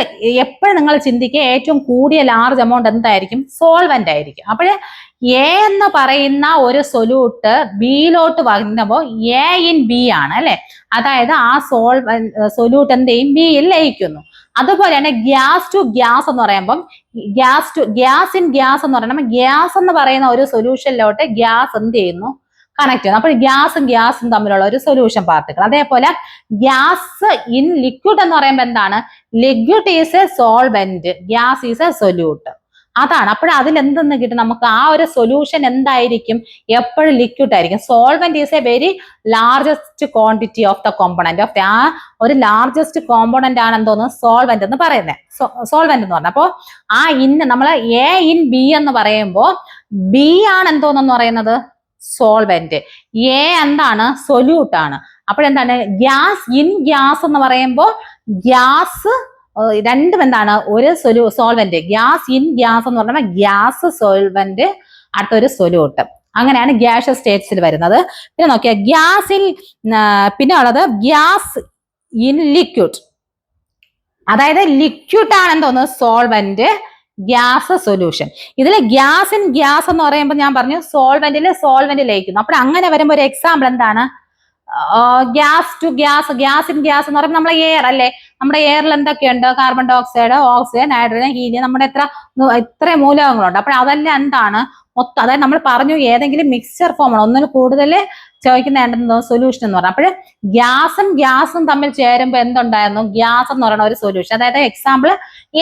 എപ്പോഴും നിങ്ങൾ ചിന്തിക്കുക ഏറ്റവും കൂടിയ ലാർജ് എമൗണ്ട് എന്തായിരിക്കും? സോൾവെന്റ് ആയിരിക്കും. അപ്പോഴ് എ എന്ന് പറയുന്ന ഒരു സൊല്യൂട്ട് ബിയിലോട്ട് വരുമ്പോൾ എ ഇൻ ബി ആണ് അല്ലെ. അതായത് ആ സൊല്യൂട്ട് എന്ത് ചെയ്യും? ബിയിൽ ലയിക്കുന്നു. അതുപോലെ തന്നെ ഗ്യാസ് ടു ഗ്യാസ് എന്ന് പറയുമ്പം ഗ്യാസ് ഇൻ ഗ്യാസ് എന്ന് പറയുമ്പോൾ ഗ്യാസ് എന്ന് പറയുന്ന ഒരു സൊല്യൂഷനിലോട്ട് ഗ്യാസ് എന്ത് ചെയ്യുന്നു? കണക്ട് ചെയ്യുന്നു. അപ്പോൾ ഗ്യാസും തമ്മിലുള്ള ഒരു സൊല്യൂഷൻ പാർട്ടിക്കിൾ. അതേപോലെ ഗ്യാസ് ഇൻ ലിക്വിഡ് എന്ന് പറയുമ്പോൾ എന്താണ്? Liquid is A solvent, gas is A solute. അതാണ്. അപ്പോൾ അതിൽ എന്തെന്ന് കിട്ടും നമുക്ക്? ആ ഒരു സൊല്യൂഷൻ എന്തായിരിക്കും? എപ്പോഴും ലിക്വിഡ് ആയിരിക്കും. Solvent is A very largest quantity of the component of ആ ഒരു ലാർജസ്റ്റ് കോമ്പണന്റ് ആണ് എന്തോന്ന്? സോൾവെന്റ് എന്ന് പറയുന്നത്. സോൾവെന്റ് എന്ന് പറഞ്ഞാൽ അപ്പോൾ ആ നമ്മൾ എ ഇൻ ബി എന്ന് പറയുമ്പോൾ ബി ആണ് എന്തോന്നെന്ന് പറയുന്നത്? സോൾവെന്റ്. എ എന്താണ്? സൊല്യൂട്ട് ആണ്. അപ്പോഴെന്താണ്? ഗ്യാസ് ഇൻ ഗ്യാസ് എന്ന് പറയുമ്പോൾ ഗ്യാസ് രണ്ടും എന്താണ്? ഒരു സോൾവെന്റ്. ഗ്യാസ് ഇൻ ഗ്യാസ് എന്ന് പറയുമ്പോൾ ഗ്യാസ് സോൾവെന്റ്, അടുത്തൊരു സൊല്യൂട്ട്. അങ്ങനെയാണ് ഗ്യാഷ്യസ് സ്റ്റേറ്റ്സിൽ വരുന്നത്. പിന്നെ നോക്കിയാൽ പിന്നെ ഉള്ളത് ഗ്യാസ് ഇൻ ലിക്വിഡ്. അതായത് ലിക്വിഡ് ആണ് എന്തോന്ന്? Solvent, gas solution. ഇതിൽ ഗ്യാസ് ഇൻ ഗ്യാസ് എന്ന് പറയുമ്പോൾ ഞാൻ പറഞ്ഞു സോൾവെന്റ് ലയിക്കുന്നു. അപ്പോൾ അങ്ങനെ വരുമ്പോൾ ഒരു എക്സാമ്പിൾ എന്താണ്? Gas to gas, gas in gas എന്ന് പറയുമ്പോൾ നമ്മളെ എയർ അല്ലേ. നമ്മുടെ എയറിൽ എന്തൊക്കെയുണ്ട്? Carbon dye oxide, oxygen, nitrogen, helium, നമ്മുടെ ഇത്ര മൂലകങ്ങളുണ്ട്. അപ്പോൾ അതെല്ലാം എന്താണ്? മൊത്തം. അതായത് നമ്മൾ പറഞ്ഞു ഏതെങ്കിലും മിക്സ്ചർ ഫോം ആണ്, ഒന്നിന് കൂടുതൽ ചോദിക്കുന്ന സൊല്യൂഷൻ എന്ന് പറഞ്ഞാൽ. അപ്പോൾ ഗ്യാസും തമ്മിൽ ചേരുമ്പോൾ എന്തുണ്ടായിരുന്നു? ഗ്യാസ് എന്ന് പറയുന്ന ഒരു സൊല്യൂഷൻ. അതായത് എക്സാമ്പിൾ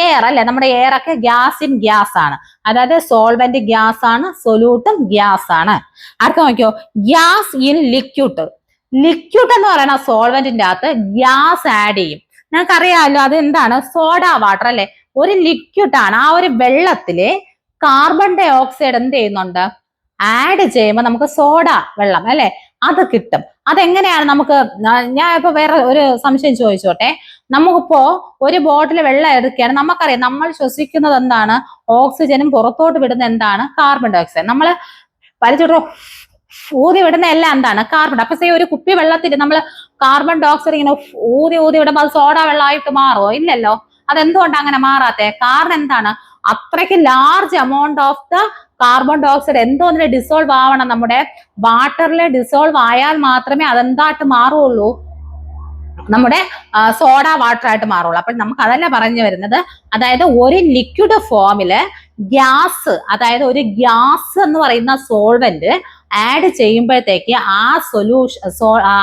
എയർ അല്ലെ. നമ്മുടെ എയർ ഒക്കെ ഗ്യാസ് ഇൻ ഗ്യാസ് ആണ്. അതായത് സോൾവെന്റ് ഗ്യാസ് ആണ്, സൊല്യൂട്ടും ഗ്യാസ് ആണ്. അടുത്ത നോക്കിയോ, ഗ്യാസ് ഇൻ ലിക്വിഡ്. ലിക്വിഡ് എന്ന് പറയുന്ന സോൾവെന്റിന്റെ അകത്ത് ഗ്യാസ് ആഡ് ചെയ്യും. ഞങ്ങൾക്കറിയാമല്ലോ അത് എന്താണ്? സോഡ വാട്ടർ അല്ലെ. ഒരു ലിക്വിഡ് ആണ്. ആ ഒരു വെള്ളത്തില് കാർബൺ ഡൈ ഓക്സൈഡ് എന്ത് ചെയ്യുന്നുണ്ട്? ആഡ് ചെയ്യുമ്പോൾ നമുക്ക് സോഡ വെള്ളം അല്ലെ അത് കിട്ടും. അതെങ്ങനെയാണ് നമുക്ക്, ഞാൻ ഇപ്പൊ വേറെ ഒരു സംശയം ചോദിച്ചോട്ടെ. നമുക്കിപ്പോ ഒരു ബോട്ടിൽ വെള്ളം എടുക്കുകയാണ്, നമുക്കറിയാം നമ്മൾ ശ്വസിക്കുന്നത് എന്താണ്, ഓക്സിജനും പുറത്തോട്ട് വിടുന്ന എന്താണ്, കാർബൺ ഡൈ ഓക്സൈഡ്. നമ്മൾ വലിച്ചിട്ട് ഊതി വിടുന്ന എല്ലാം എന്താണ്, കാർബൺ. അപ്പൊ ഒരു കുപ്പി വെള്ളത്തിൽ നമ്മൾ കാർബൺ ഡൈ ഓക്സൈഡ് ഇങ്ങനെ ഊതി വിടുമ്പോൾ അത് സോഡ വെള്ളമായിട്ട് മാറുമോ? ഇല്ലല്ലോ. അതെന്തുകൊണ്ടാണ് അങ്ങനെ മാറാത്തെ? കാരണം എന്താണ്, അത്രയ്ക്ക് large amount of the carbon dye ഓക്സൈഡ് എന്തോന്നിനെ ഡിസോൾവ് ആവണം, നമ്മുടെ വാട്ടറിൽ ഡിസോൾവ് ആയാൽ മാത്രമേ അതെന്തായിട്ട് മാറുള്ളൂ, നമ്മുടെ സോഡ വാട്ടർ ആയിട്ട് മാറുള്ളൂ. അപ്പൊ നമുക്ക് അതല്ല പറഞ്ഞു വരുന്നത്. അതായത് ഒരു ലിക്വിഡ് ഫോമില് ഗ്യാസ്, അതായത് ഒരു ഗ്യാസ് എന്ന് പറയുന്ന സോൾവെന്റ് ആഡ് ചെയ്യുമ്പോഴത്തേക്ക് ആ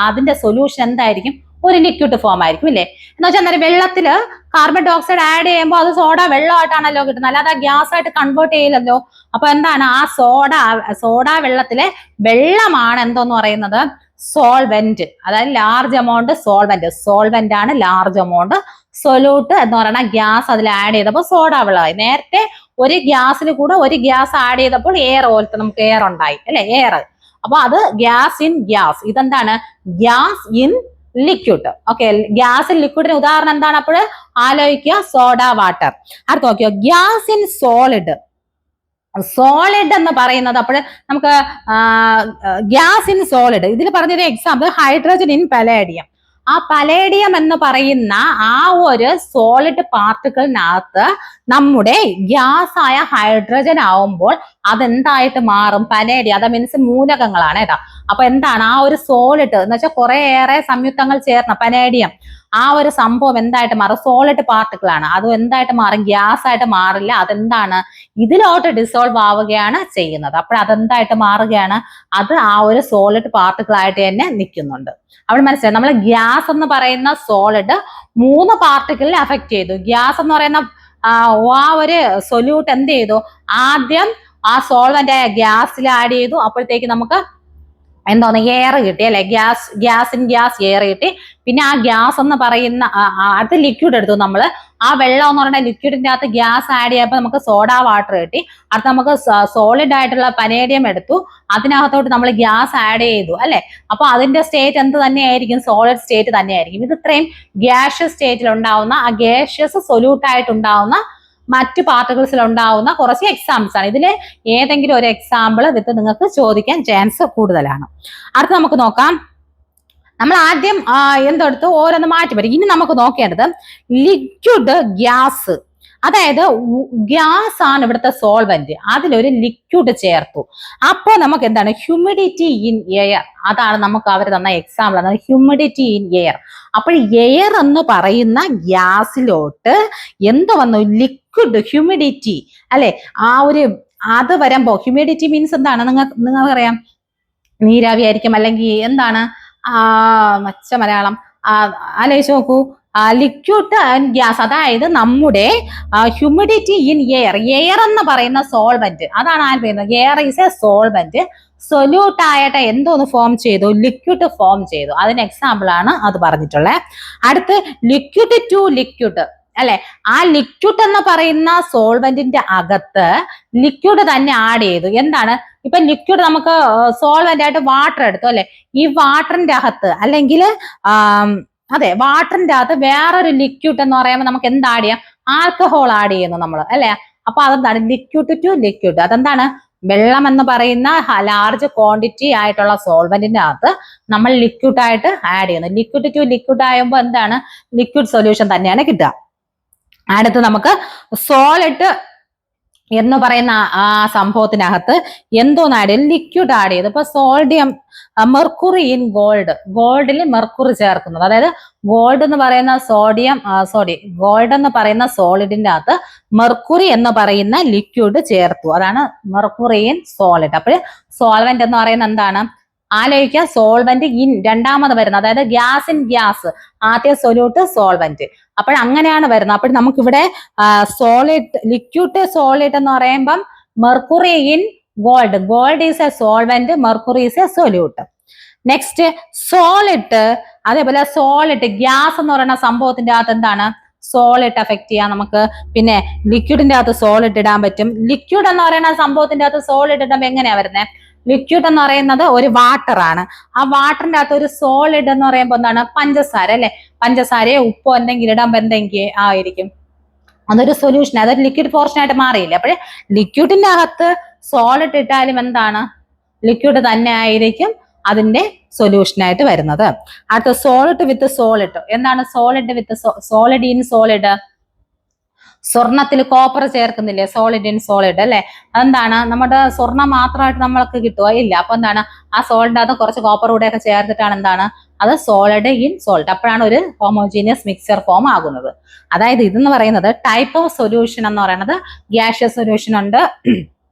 അതിന്റെ സൊല്യൂഷൻ എന്തായിരിക്കും, ഒരു ലിക്വിഡ് ഫോം ആയിരിക്കും ഇല്ലേ. എന്ന് വെച്ചാൽ അന്നേരം വെള്ളത്തില് കാർബൺ ഡൈ ഓക്സൈഡ് ആഡ് ചെയ്യുമ്പോൾ അത് സോഡ വെള്ളമായിട്ടാണല്ലോ കിട്ടുന്നത്, അല്ലാതെ ആ ഗ്യാസ് ആയിട്ട് കൺവേർട്ട് ചെയ്യില്ലല്ലോ. അപ്പൊ എന്താണ്, ആ സോഡ വെള്ളത്തിലെ വെള്ളമാണ് എന്തോന്ന് പറയുന്നത്, സോൾവെന്റ്. അതായത് ലാർജ് എമൗണ്ട് സോൾവെന്റ് ആണ് ലാർജ് എമൗണ്ട്. സൊല്യൂട്ട് എന്ന് പറയുന്ന ഗ്യാസ് അതിൽ ആഡ് ചെയ്തപ്പോൾ സോഡ വെള്ളമായി. നേരത്തെ ഒരു ഗ്യാസിൽ കൂടെ ഒരു ഗ്യാസ് ആഡ് ചെയ്തപ്പോൾ എയർ പോലത്തെ നമുക്ക് എയർ ഉണ്ടായി അല്ലെ, എയർ. അപ്പൊ അത് ഗ്യാസ് ഇൻ ഗ്യാസ്. ഇതെന്താണ്, gas in liquid. Okay, gas in ലിക്വിഡിന് ഉദാഹരണം എന്താണ്? അപ്പോൾ ആലോചിക്കുക, സോഡ വാട്ടർ. അടുത്ത് നോക്കിയോ, ഗ്യാസ് ഇൻ സോളിഡ്. സോളിഡ് എന്ന് പറയുന്നത് അപ്പോൾ നമുക്ക് ഗ്യാസ് ഇൻ സോളിഡ്, ഇതിൽ പറഞ്ഞൊരു എക്സാമ്പിൾ ഹൈഡ്രജൻ ഇൻ പലേഡിയം. ആ പലേഡിയം എന്ന് പറയുന്ന ആ ഒരു സോളിഡ് പാർട്ടിക്കിളിനകത്ത് നമ്മുടെ ഗ്യാസ് ആയ ഹൈഡ്രജൻ ആവുമ്പോൾ അതെന്തായിട്ട് മാറും, പലേഡിയം. അത് മീൻസ് മൂലകങ്ങളാണ് കേട്ടോ. അപ്പൊ എന്താണ് ആ ഒരു സോളിഡ് എന്ന് വെച്ചാൽ കുറെ ഏറെ സംയുക്തങ്ങൾ ചേർന്ന പലേഡിയം, ആ ഒരു സംഭവം എന്തായിട്ട് മാറും, സോളിഡ് പാർട്ടിക്കിൾ ആണ്. അത് എന്തായിട്ട് മാറും, ഗ്യാസ് ആയിട്ട് മാറില്ല. അതെന്താണ്, ഇതിലോട്ട് ഡിസോൾവ് ആവുകയാണ് ചെയ്യുന്നത്. അപ്പോൾ അതെന്തായിട്ട് മാറുകയാണ്, അത് ആ ഒരു സോളിഡ് പാർട്ടിക്കിൾ ആയിട്ട് തന്നെ നിൽക്കുന്നുണ്ട്. അവിടെ മനസ്സിലായി, നമ്മൾ ഗ്യാസ് എന്ന് പറയുന്ന സോളിഡ് 3 പാർട്ടിക്കിളിൽ അഫക്ട് ചെയ്തു. ഗ്യാസ് എന്ന് പറയുന്ന ആ ഒരു സൊല്യൂട്ട് എന്ത് ചെയ്തു, ആദ്യം ആ സോൾവെന്റ് ആയ ഗ്യാസിൽ ആഡ് ചെയ്തു. അപ്പോഴത്തേക്ക് നമുക്ക് എന്തോന്ന്, എയർ കിട്ടി അല്ലെ, ഗ്യാസ് ഇൻ ഗ്യാസ് എയർ കിട്ടി. പിന്നെ ആ ഗ്യാസ് എന്ന് പറയുന്ന അടുത്ത ലിക്വിഡ് എടുത്തു നമ്മൾ. ആ വെള്ളം എന്ന് പറയുന്ന ലിക്വിഡിന്റെ അകത്ത് ഗ്യാസ് ആഡ് ചെയ്യപ്പോൾ നമുക്ക് സോഡ വാട്ടർ കിട്ടി. അടുത്ത് നമുക്ക് സോളിഡ് ആയിട്ടുള്ള പനേഡിയം എടുത്തു, അതിനകത്തോട്ട് നമ്മൾ ഗ്യാസ് ആഡ് ചെയ്തു അല്ലെ. അപ്പൊ അതിന്റെ സ്റ്റേറ്റ് എന്ത് തന്നെയായിരിക്കും, സോളിഡ് സ്റ്റേറ്റ് തന്നെയായിരിക്കും. ഇത് ഇത്രയും ഗ്യാഷ്യസ് സ്റ്റേറ്റിൽ ഉണ്ടാവുന്ന, ആ ഗ്യാഷ്യസ് സൊല്യൂട്ട് ആയിട്ടുണ്ടാവുന്ന മറ്റു പാർട്ടിക്കിൾസിൽ ഉണ്ടാവുന്ന കുറച്ച് എക്സാമ്പിൾസ് ആണ്. ഇതിൽ ഏതെങ്കിലും ഒരു എക്സാമ്പിൾ വിത്ത് നിങ്ങൾക്ക് ചോദിക്കാൻ ചാൻസ് കൂടുതലാണ്. അടുത്ത് നമുക്ക് നോക്കാം. നമ്മൾ ആദ്യം എന്തെടുത്ത് ഓരോന്ന് മാറ്റി വരും. ഇനി നമുക്ക് നോക്കേണ്ടത് ലിക്വിഡ് ഗ്യാസ്. അതായത് ഗ്യാസ് ആണ് ഇവിടുത്തെ സോൾവെന്റ്, അതിലൊരു ലിക്വിഡ് ചേർത്തു. അപ്പോൾ നമുക്ക് എന്താണ്, ഹ്യൂമിഡിറ്റി ഇൻ എയർ. അതാണ് നമുക്ക് അവർ തന്ന എക്സാമ്പിൾ, അതാണ് ഹ്യൂമിഡിറ്റി ഇൻ എയർ. അപ്പോൾ എയർ എന്ന് പറയുന്ന ഗ്യാസിലോട്ട് എന്ത് വന്നു, ലിക്വിഡ് ഹ്യൂമിഡിറ്റി അല്ലെ. ആ ഒരു അത് വരുമ്പോ ഹ്യൂമിഡിറ്റി മീൻസ് എന്താണ്, നിങ്ങൾക്കറിയാം, നീരാവി ആയിരിക്കും, അല്ലെങ്കിൽ എന്താണ് മച്ച മലയാളം ആലോചിച്ച് നോക്കൂ. ലിക്വിഡ് ആൻഡ് ഗ്യാസ്, അതായത് നമ്മുടെ ഹ്യൂമിഡിറ്റി ഇൻ എയർ. എയർ എന്ന് പറയുന്ന സോൾവെന്റ്, അതാണ് ആര് പറയുന്നത്, air is A solvent. Solute ആയിട്ട് എന്തോന്ന് ഫോം ചെയ്തു, ലിക്വിഡ് ഫോം ചെയ്തു. അതിന് എക്സാമ്പിൾ ആണ് അത് പറഞ്ഞിട്ടുള്ളത്. അടുത്ത് ലിക്വിഡ് ടു ലിക്വിഡ് അല്ലെ. ആ ലിക്വിഡ് എന്ന് പറയുന്ന സോൾവെന്റിന്റെ അകത്ത് ലിക്വിഡ് തന്നെ ആഡ് ചെയ്തു. എന്താണ്, ഇപ്പൊ ലിക്വിഡ് നമുക്ക് സോൾവെന്റ് ആയിട്ട് വാട്ടർ എടുത്തു അല്ലെ. ഈ വാട്ടറിന്റെ അകത്ത് അല്ലെങ്കിൽ അതെ വാട്ടറിന്റെ അകത്ത് വേറൊരു ലിക്വിഡ് എന്ന് പറയുമ്പോൾ നമുക്ക് എന്ത് ആഡ് ചെയ്യാം, ആൽക്കഹോൾ ആഡ് ചെയ്യുന്നു നമ്മൾ അല്ലെ. അപ്പൊ അതെന്താണ്, ലിക്വിഡ് ടു ലിക്വിഡ്. അതെന്താണ്, വെള്ളം എന്ന് പറയുന്ന ലാർജ് ക്വാണ്ടിറ്റി ആയിട്ടുള്ള സോൾവെന്റിന്റെ അകത്ത് നമ്മൾ ലിക്വിഡ് ആയിട്ട് ആഡ് ചെയ്യുന്നു. ലിക്വിഡ് ടു ലിക്വിഡ് ആകുമ്പോൾ എന്താണ്, ലിക്വിഡ് സൊല്യൂഷൻ തന്നെയാണ് കിട്ടുക. അടുത്ത് നമുക്ക് സോളിഡ് എന്ന് പറയുന്ന ആ സംഭവത്തിനകത്ത് എന്തോന്ന് ആഡ് ചെയ്ത്, ലിക്വിഡ് ആഡ് ചെയ്ത്. ഇപ്പൊ സോഡിയം, മെർക്കുറി ഇൻ ഗോൾഡ്, ഗോൾഡിൽ മെർക്കുറി ചേർക്കുന്നത്. അതായത് ഗോൾഡ് എന്ന് പറയുന്ന ഗോൾഡ് എന്ന് പറയുന്ന സോളിഡിന്റെ അകത്ത് മെർക്കുറി എന്ന് പറയുന്ന ലിക്വിഡ് ചേർത്തു. അതാണ് മെർക്കുറി ഇൻ സോളിഡ്. അപ്പോൾ സോൾവെന്റ് എന്ന് പറയുന്നത് എന്താണ്, ആലോചിക്കുക, സോൾവെന്റ് ഇൻ രണ്ടാമത് വരുന്നത്. അതായത് ഗ്യാസ് ഇൻ ഗ്യാസ്, ആദ്യ സൊല്യൂട്ട് സോൾവെന്റ്. അപ്പോൾ അങ്ങനെയാണ് വരുന്നത്. അപ്പോൾ നമുക്കിവിടെ സോളിഡ്, ലിക്വിഡ് സോളിഡ് എന്ന് പറയുമ്പം mercury in gold, gold is A solvent, mercury is A solute. Next solid, അതേപോലെ സോളിഡ് ഗ്യാസ് എന്ന് പറയുന്ന സംഭവത്തിന്റെ അകത്ത് എന്താണ്, സോളിഡ് എഫക്ട് ചെയ്യാം നമുക്ക്. പിന്നെ ലിക്വിഡിന്റെ അകത്ത് സോളിഡ് ഇടാൻ പറ്റും. ലിക്വിഡ് എന്ന് പറയുന്ന സംഭവത്തിന്റെ അകത്ത് സോളിഡ് ഇടുമ്പോൾ എങ്ങനെയാ വരുന്നത്, ലിക്വിഡ് എന്ന് പറയുന്നത് ഒരു വാട്ടർ ആണ്. ആ വാട്ടറിന്റെ അകത്ത് ഒരു സോളിഡ് എന്ന് പറയുമ്പോൾ എന്താണ്? പഞ്ചസാര അല്ലെ. പഞ്ചസാരയോ ഉപ്പോ എന്തെങ്കിലും ഇടുമ്പോൾ എന്തെങ്കിലും ആയിരിക്കും, അതൊരു സൊല്യൂഷൻ, അതൊരു ലിക്വിഡ് പോർഷൻ ആയിട്ട് മാറിയില്ല. അപ്പോഴേ ലിക്വിഡിന്റെ അകത്ത് സോളിഡ് ഇട്ടാലും എന്താണ്? ലിക്വിഡ് തന്നെ ആയിരിക്കും അതിന്റെ സൊല്യൂഷൻ ആയിട്ട് വരുന്നത്. അടുത്ത സോളിഡ് വിത്ത് സോളിഡ്. എന്താണ് solid with solid in solid? സ്വർണത്തിൽ കോപ്പർ ചേർക്കുന്നില്ലേ? സോളിഡ് ഇൻ സോളിഡ് അല്ലെ. അതെന്താണ്? നമ്മുടെ സ്വർണം മാത്രമായിട്ട് നമ്മൾക്ക് കിട്ടുക ഇല്ല. അപ്പൊ എന്താണ്? ആ സോളിഡ് അത് കുറച്ച് കോപ്പർ കൂടെ ഒക്കെ ചേർത്തിട്ടാണ് എന്താണ്? അത് സോളിഡ് ഇൻ സോൾട്ട്. അപ്പോഴാണ് ഒരു ഹോമോജീനിയസ് മിക്സർ ഫോം ആകുന്നത്. അതായത് ഇതെന്ന് പറയുന്നത് ടൈപ്പ് ഓഫ് സൊല്യൂഷൻ എന്ന് പറയുന്നത് ഗ്യാഷ്യസ് സൊല്യൂഷൻ ഉണ്ട്,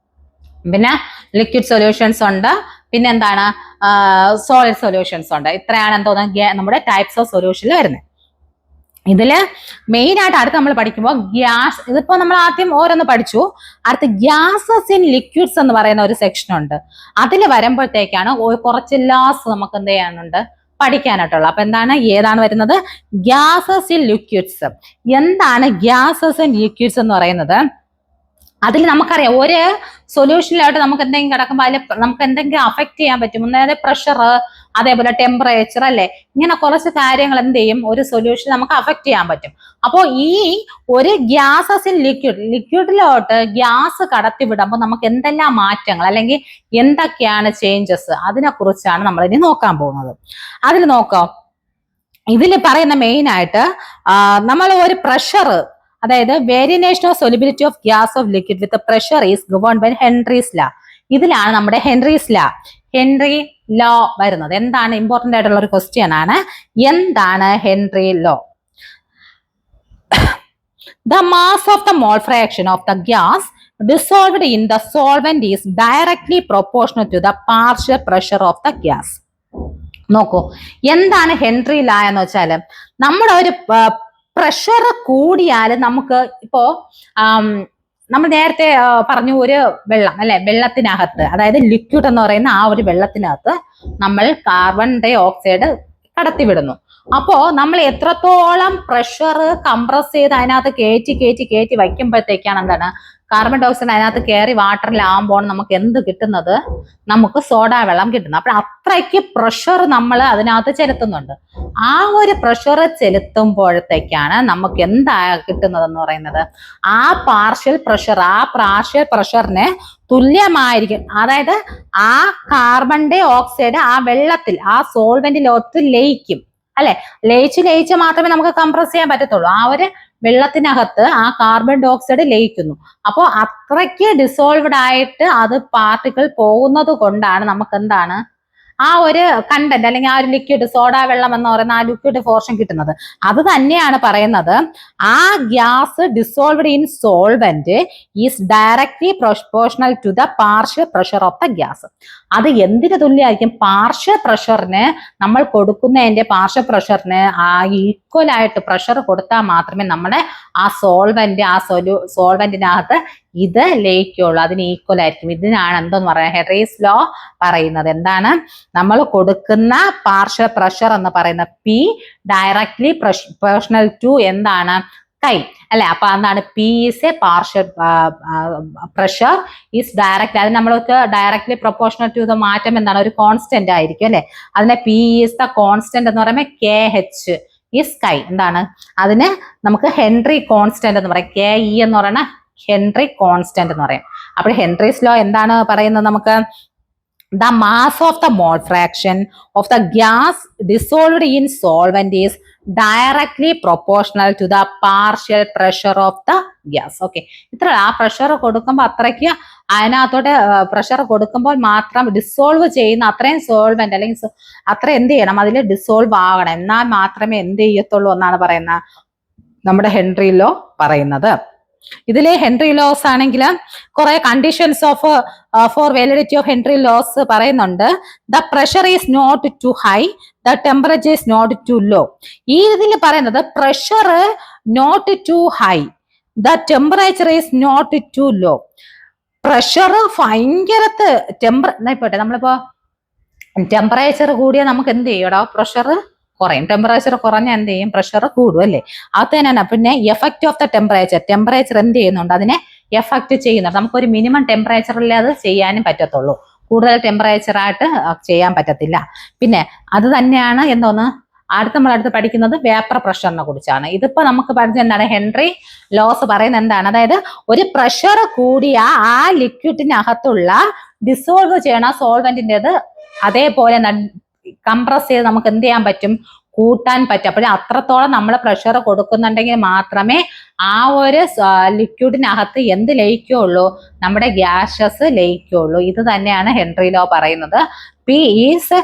പിന്നെ ലിക്വിഡ് സൊല്യൂഷൻസ് ഉണ്ട്, പിന്നെ എന്താണ്? സോളിഡ് സൊല്യൂഷൻസ് ഉണ്ട്. ഇത്രയാണ് എന്തോന്ന് നമ്മുടെ ടൈപ്സ് ഓഫ് സൊല്യൂഷനിൽ വരുന്നത്. ഇതില് മെയിൻ ആയിട്ട് അടുത്ത് നമ്മൾ പഠിക്കുമ്പോൾ ഗ്യാസ്, ഇതിപ്പോ നമ്മൾ ആദ്യം ഓരോന്ന് പഠിച്ചു. അടുത്ത് ഗ്യാസസ് ഇൻ ലിക്വിഡ്സ് എന്ന് പറയുന്ന ഒരു സെക്ഷൻ ഉണ്ട്. അതിൽ വരുമ്പോഴത്തേക്കാണ് കുറച്ച് ലാസ് നമുക്ക് എന്ത് ചെയ്യാനുണ്ട്? പഠിക്കാനായിട്ടുള്ളത്. അപ്പൊ എന്താണ്? ഏതാണ് വരുന്നത്? Gases in liquids. എന്താണ് ഗ്യാസസ് ഇൻ ലിക്വിഡ്സ് എന്ന് പറയുന്നത്? അതിൽ നമുക്കറിയാം ഒരു സൊല്യൂഷനിലായിട്ട് നമുക്ക് എന്തെങ്കിലും കിടക്കുമ്പോൾ അതിൽ നമുക്ക് എന്തെങ്കിലും അഫക്ട് ചെയ്യാൻ പറ്റും. അതായത് പ്രഷർ, അതേപോലെ ടെമ്പറേച്ചർ അല്ലെ, ഇങ്ങനെ കുറച്ച് കാര്യങ്ങൾ എന്ത് ചെയ്യും? ഒരു സൊല്യൂഷൻ നമുക്ക് അഫക്ട് ചെയ്യാൻ പറ്റും. അപ്പോൾ ഈ ഒരു ഗ്യാസസ് ഇൻ ലിക്വിഡിലോട്ട് ഗ്യാസ് കടത്തിവിടുമ്പോൾ നമുക്ക് എന്തെല്ലാം മാറ്റങ്ങൾ അല്ലെങ്കിൽ എന്തൊക്കെയാണ് ചേഞ്ചസ്, അതിനെ കുറിച്ചാണ് നമ്മൾ ഇനി നോക്കാൻ പോകുന്നത്. അതിൽ നോക്കാം. ഇതിൽ പറയുന്ന മെയിൻ ആയിട്ട് നമ്മൾ ഒരു പ്രഷർ, അതായത് variation of solubility of gas of liquid with pressure is governed by Henry's law. ഇതിലാണ് നമ്മുടെ ഹെൻറീസ് ലാ, ഹെൻറി ലോ വരുന്നത്. എന്താണ്? ഇമ്പോർട്ടന്റ് ആയിട്ടുള്ള ഒരു ക്വസ്റ്റ്യൻ ആണ്. എന്താണ് Henry law? The mass of the mole fraction of the gas dissolved in the solvent is directly proportional to the partial pressure of the gas. നോക്കൂ, എന്താണ് ഹെൻറി ലോ എന്ന് വെച്ചാല് നമ്മുടെ ഒരു പ്രഷർ കൂടിയാൽ നമുക്ക് ഇപ്പോ നമ്മൾ നേരത്തെ പറഞ്ഞു ഒരു വെള്ളം അല്ലെ, വെള്ളത്തിനകത്ത് അതായത് ലിക്വിഡ് എന്ന് പറയുന്ന ആ ഒരു വെള്ളത്തിനകത്ത് നമ്മൾ കാർബൺ ഡൈ ഓക്സൈഡ് കടത്തിവിടുന്നു. അപ്പോ നമ്മൾ എത്രത്തോളം പ്രഷർ കംപ്രസ് ചെയ്ത് അതിനകത്ത് കയറ്റി വയ്ക്കുമ്പോഴത്തേക്കാണ് എന്താണ്? കാർബൺ ഡൈ ഓക്സൈഡ് അതിനകത്ത് കയറി വാട്ടറിലാകുമ്പോൾ നമുക്ക് എന്ത് കിട്ടുന്നത്? നമുക്ക് സോഡാ വെള്ളം കിട്ടുന്നത്. അപ്പോൾ അത്രയ്ക്ക് പ്രഷർ നമ്മൾ അതിനകത്ത് ചെലുത്തുന്നുണ്ട്. ആ ഒരു പ്രഷർ ചെലുത്തുമ്പോഴത്തേക്കാണ് നമുക്ക് എന്താ കിട്ടുന്നതെന്ന് പറയുന്നത്? ആ പാർഷ്യൽ പ്രഷറിന് തുല്യമായിരിക്കും. അതായത് ആ കാർബൺ ഡൈ ഓക്സൈഡ് ആ വെള്ളത്തിൽ ആ സോൾവെന്റിലോട്ട് ലയിക്കും അല്ലെ. ലയിച്ച് മാത്രമേ നമുക്ക് കംപ്രസ് ചെയ്യാൻ പറ്റത്തുള്ളൂ. ആ ഒരു വെള്ളത്തിനകത്ത് ആ കാർബൺ ഡൈ ഓക്സൈഡ് ലയിക്കുന്നു. അപ്പോൾ അത്രയ്ക്ക് ഡിസോൾവ്ഡ് ആയിട്ട് അത് പാർട്ടിക്കിൾ പോകുന്നത് കൊണ്ടാണ് നമുക്ക് എന്താണ്? ആ ഒരു കണ്ടന്റ് അല്ലെങ്കിൽ ആ ഒരു ലിക്വിഡ്, സോഡാ വെള്ളം എന്ന് പറയുന്ന ആ ലിക്വിഡ് പോർഷൻ കിട്ടുന്നത്. അത് തന്നെയാണ് പറയുന്നത് ആ gas dissolved in solvent is directly proportional to the partial pressure of the gas. അത് എന്തിന് തുല്യമായിരിക്കും? പാർഷ്യൽ പ്രഷറിന്, നമ്മൾ കൊടുക്കുന്നതിന്റെ പാർഷ്യൽ പ്രഷറിന് ആ ഈക്വൽ ആയിട്ട് പ്രഷർ കൊടുത്താൽ മാത്രമേ നമ്മുടെ ആ സോൾവെന്റിനകത്ത് ഇത് ലയിക്കുള്ളൂ. അതിന് ഈക്വൽ ആയിരിക്കും. ഇതിനാണ് എന്തെന്ന് പറയാം? ഹെൻറീസ് ലോ പറയുന്നത്. എന്താണ്? നമ്മൾ കൊടുക്കുന്ന പാർഷ്യൽ പ്രഷർ എന്ന് പറയുന്ന P ഡയറക്ട്ലി പ്രൊപ്പോർഷണൽ ടു എന്താണ്? കൈ അല്ലെ. അപ്പൊ എന്താണ്? P is A partial pressure is direct. അത് നമ്മൾക്ക് ഡയറക്ട്ലി പ്രൊപ്പോർഷണൽ ടു ദ മാറ്റം എന്താണ്? ഒരു കോൺസ്റ്റന്റ് ആയിരിക്കും അല്ലെ. അതിനെ P ഈസ് ദ കോൺസ്റ്റന്റ് എന്ന് പറയുമ്പോൾ KH ഈസ് കൈ. എന്താണ്? അതിന് നമുക്ക് ഹെൻറി കോൺസ്റ്റന്റ് എന്ന് പറയാം. KE എന്ന് പറയുന്ന ഹെൻറി കോൺസ്റ്റന്റ് എന്ന് പറയും. അപ്പോൾ ഹെൻറീസ് ലോ എന്താണ് പറയുന്നത് നമുക്ക്? The mass of the mole fraction of the gas dissolved in solvent is directly proportional to the partial pressure of the gas. Okay, ഇത്ര ആ പ്രഷർ കൊടുക്കുമ്പോൾ അത്രയ്ക്ക് അതിനകത്തോടെ പ്രഷർ കൊടുക്കുമ്പോൾ മാത്രം ഡിസോൾവ് ചെയ്യുന്ന അത്രയും സോൾവെന്റ് അല്ലെങ്കിൽ അത്ര എന്ത് ചെയ്യണം? അതിൽ ഡിസോൾവ് ആകണം. എന്നാൽ മാത്രമേ എന്ത് ചെയ്യത്തുള്ളൂ എന്നാണ് പറയുന്നത് നമ്മുടെ ഹെൻറി ലോ പറയുന്നത്. ഇതിലെ ഹെൻറി ലോസ് ആണെങ്കിൽ കുറെ conditions of for validity of Henry laws പറയുന്നുണ്ട്. The pressure is not too high, the temperature is not too low. ഈ ഇതിൽ പറയുന്നത് pressure not too high, the temperature is not too low. Pressure ഭയങ്കരത്ത് പോട്ടെ, നമ്മളിപ്പോ temperature കൂടിയാൽ നമുക്ക് എന്ത് ചെയ്യടാ? പ്രഷർ കുറയും. ടെമ്പറേച്ചർ കുറഞ്ഞ എന്ത് ചെയ്യും? പ്രഷർ കൂടും അല്ലേ. അത് തന്നെയാണ്. പിന്നെ എഫക്റ്റ് ഓഫ് ദ ടെമ്പറേച്ചർ എന്ത് ചെയ്യുന്നുണ്ട്? അതിനെ എഫക്റ്റ് ചെയ്യുന്നുണ്ട്. നമുക്കൊരു മിനിമം ടെമ്പറേച്ചറിൽ അത് ചെയ്യാനും പറ്റത്തുള്ളൂ. കൂടുതൽ ടെമ്പറേച്ചറായിട്ട് ചെയ്യാൻ പറ്റത്തില്ല. പിന്നെ അത് തന്നെയാണ് എന്തോന്ന് നമ്മളടുത്ത് പഠിക്കുന്നത് വേപ്പർ പ്രഷറിനെ കുറിച്ചാണ്. ഇതിപ്പോ നമുക്ക് പഠിച്ച എന്താണ്, ഹെൻറി ലോസ് പറയുന്നത് എന്താണ്, അതായത് ഒരു പ്രഷർ കൂടിയ ആ ലിക്വിഡിനകത്തുള്ള ഡിസോൾവ് ചെയ്യണ സോൾവെന്റിൻ്റെത് അതേപോലെ കംപ്രസ് ചെയ്ത് നമുക്ക് എന്ത് ചെയ്യാൻ പറ്റും, കൂട്ടാൻ പറ്റും. അപ്പോൾ അത്രത്തോളം നമ്മൾ പ്രഷർ കൊടുക്കുന്നുണ്ടെങ്കിൽ മാത്രമേ ആ ഒരു ലിക്വിഡിനകത്ത് എന്ത് ലയിക്കുള്ളൂ, നമ്മുടെ ഗ്യാസസ് ലയിക്കുള്ളൂ. ഇത് തന്നെയാണ് ഹെൻറി ലോ പറയുന്നത്. P is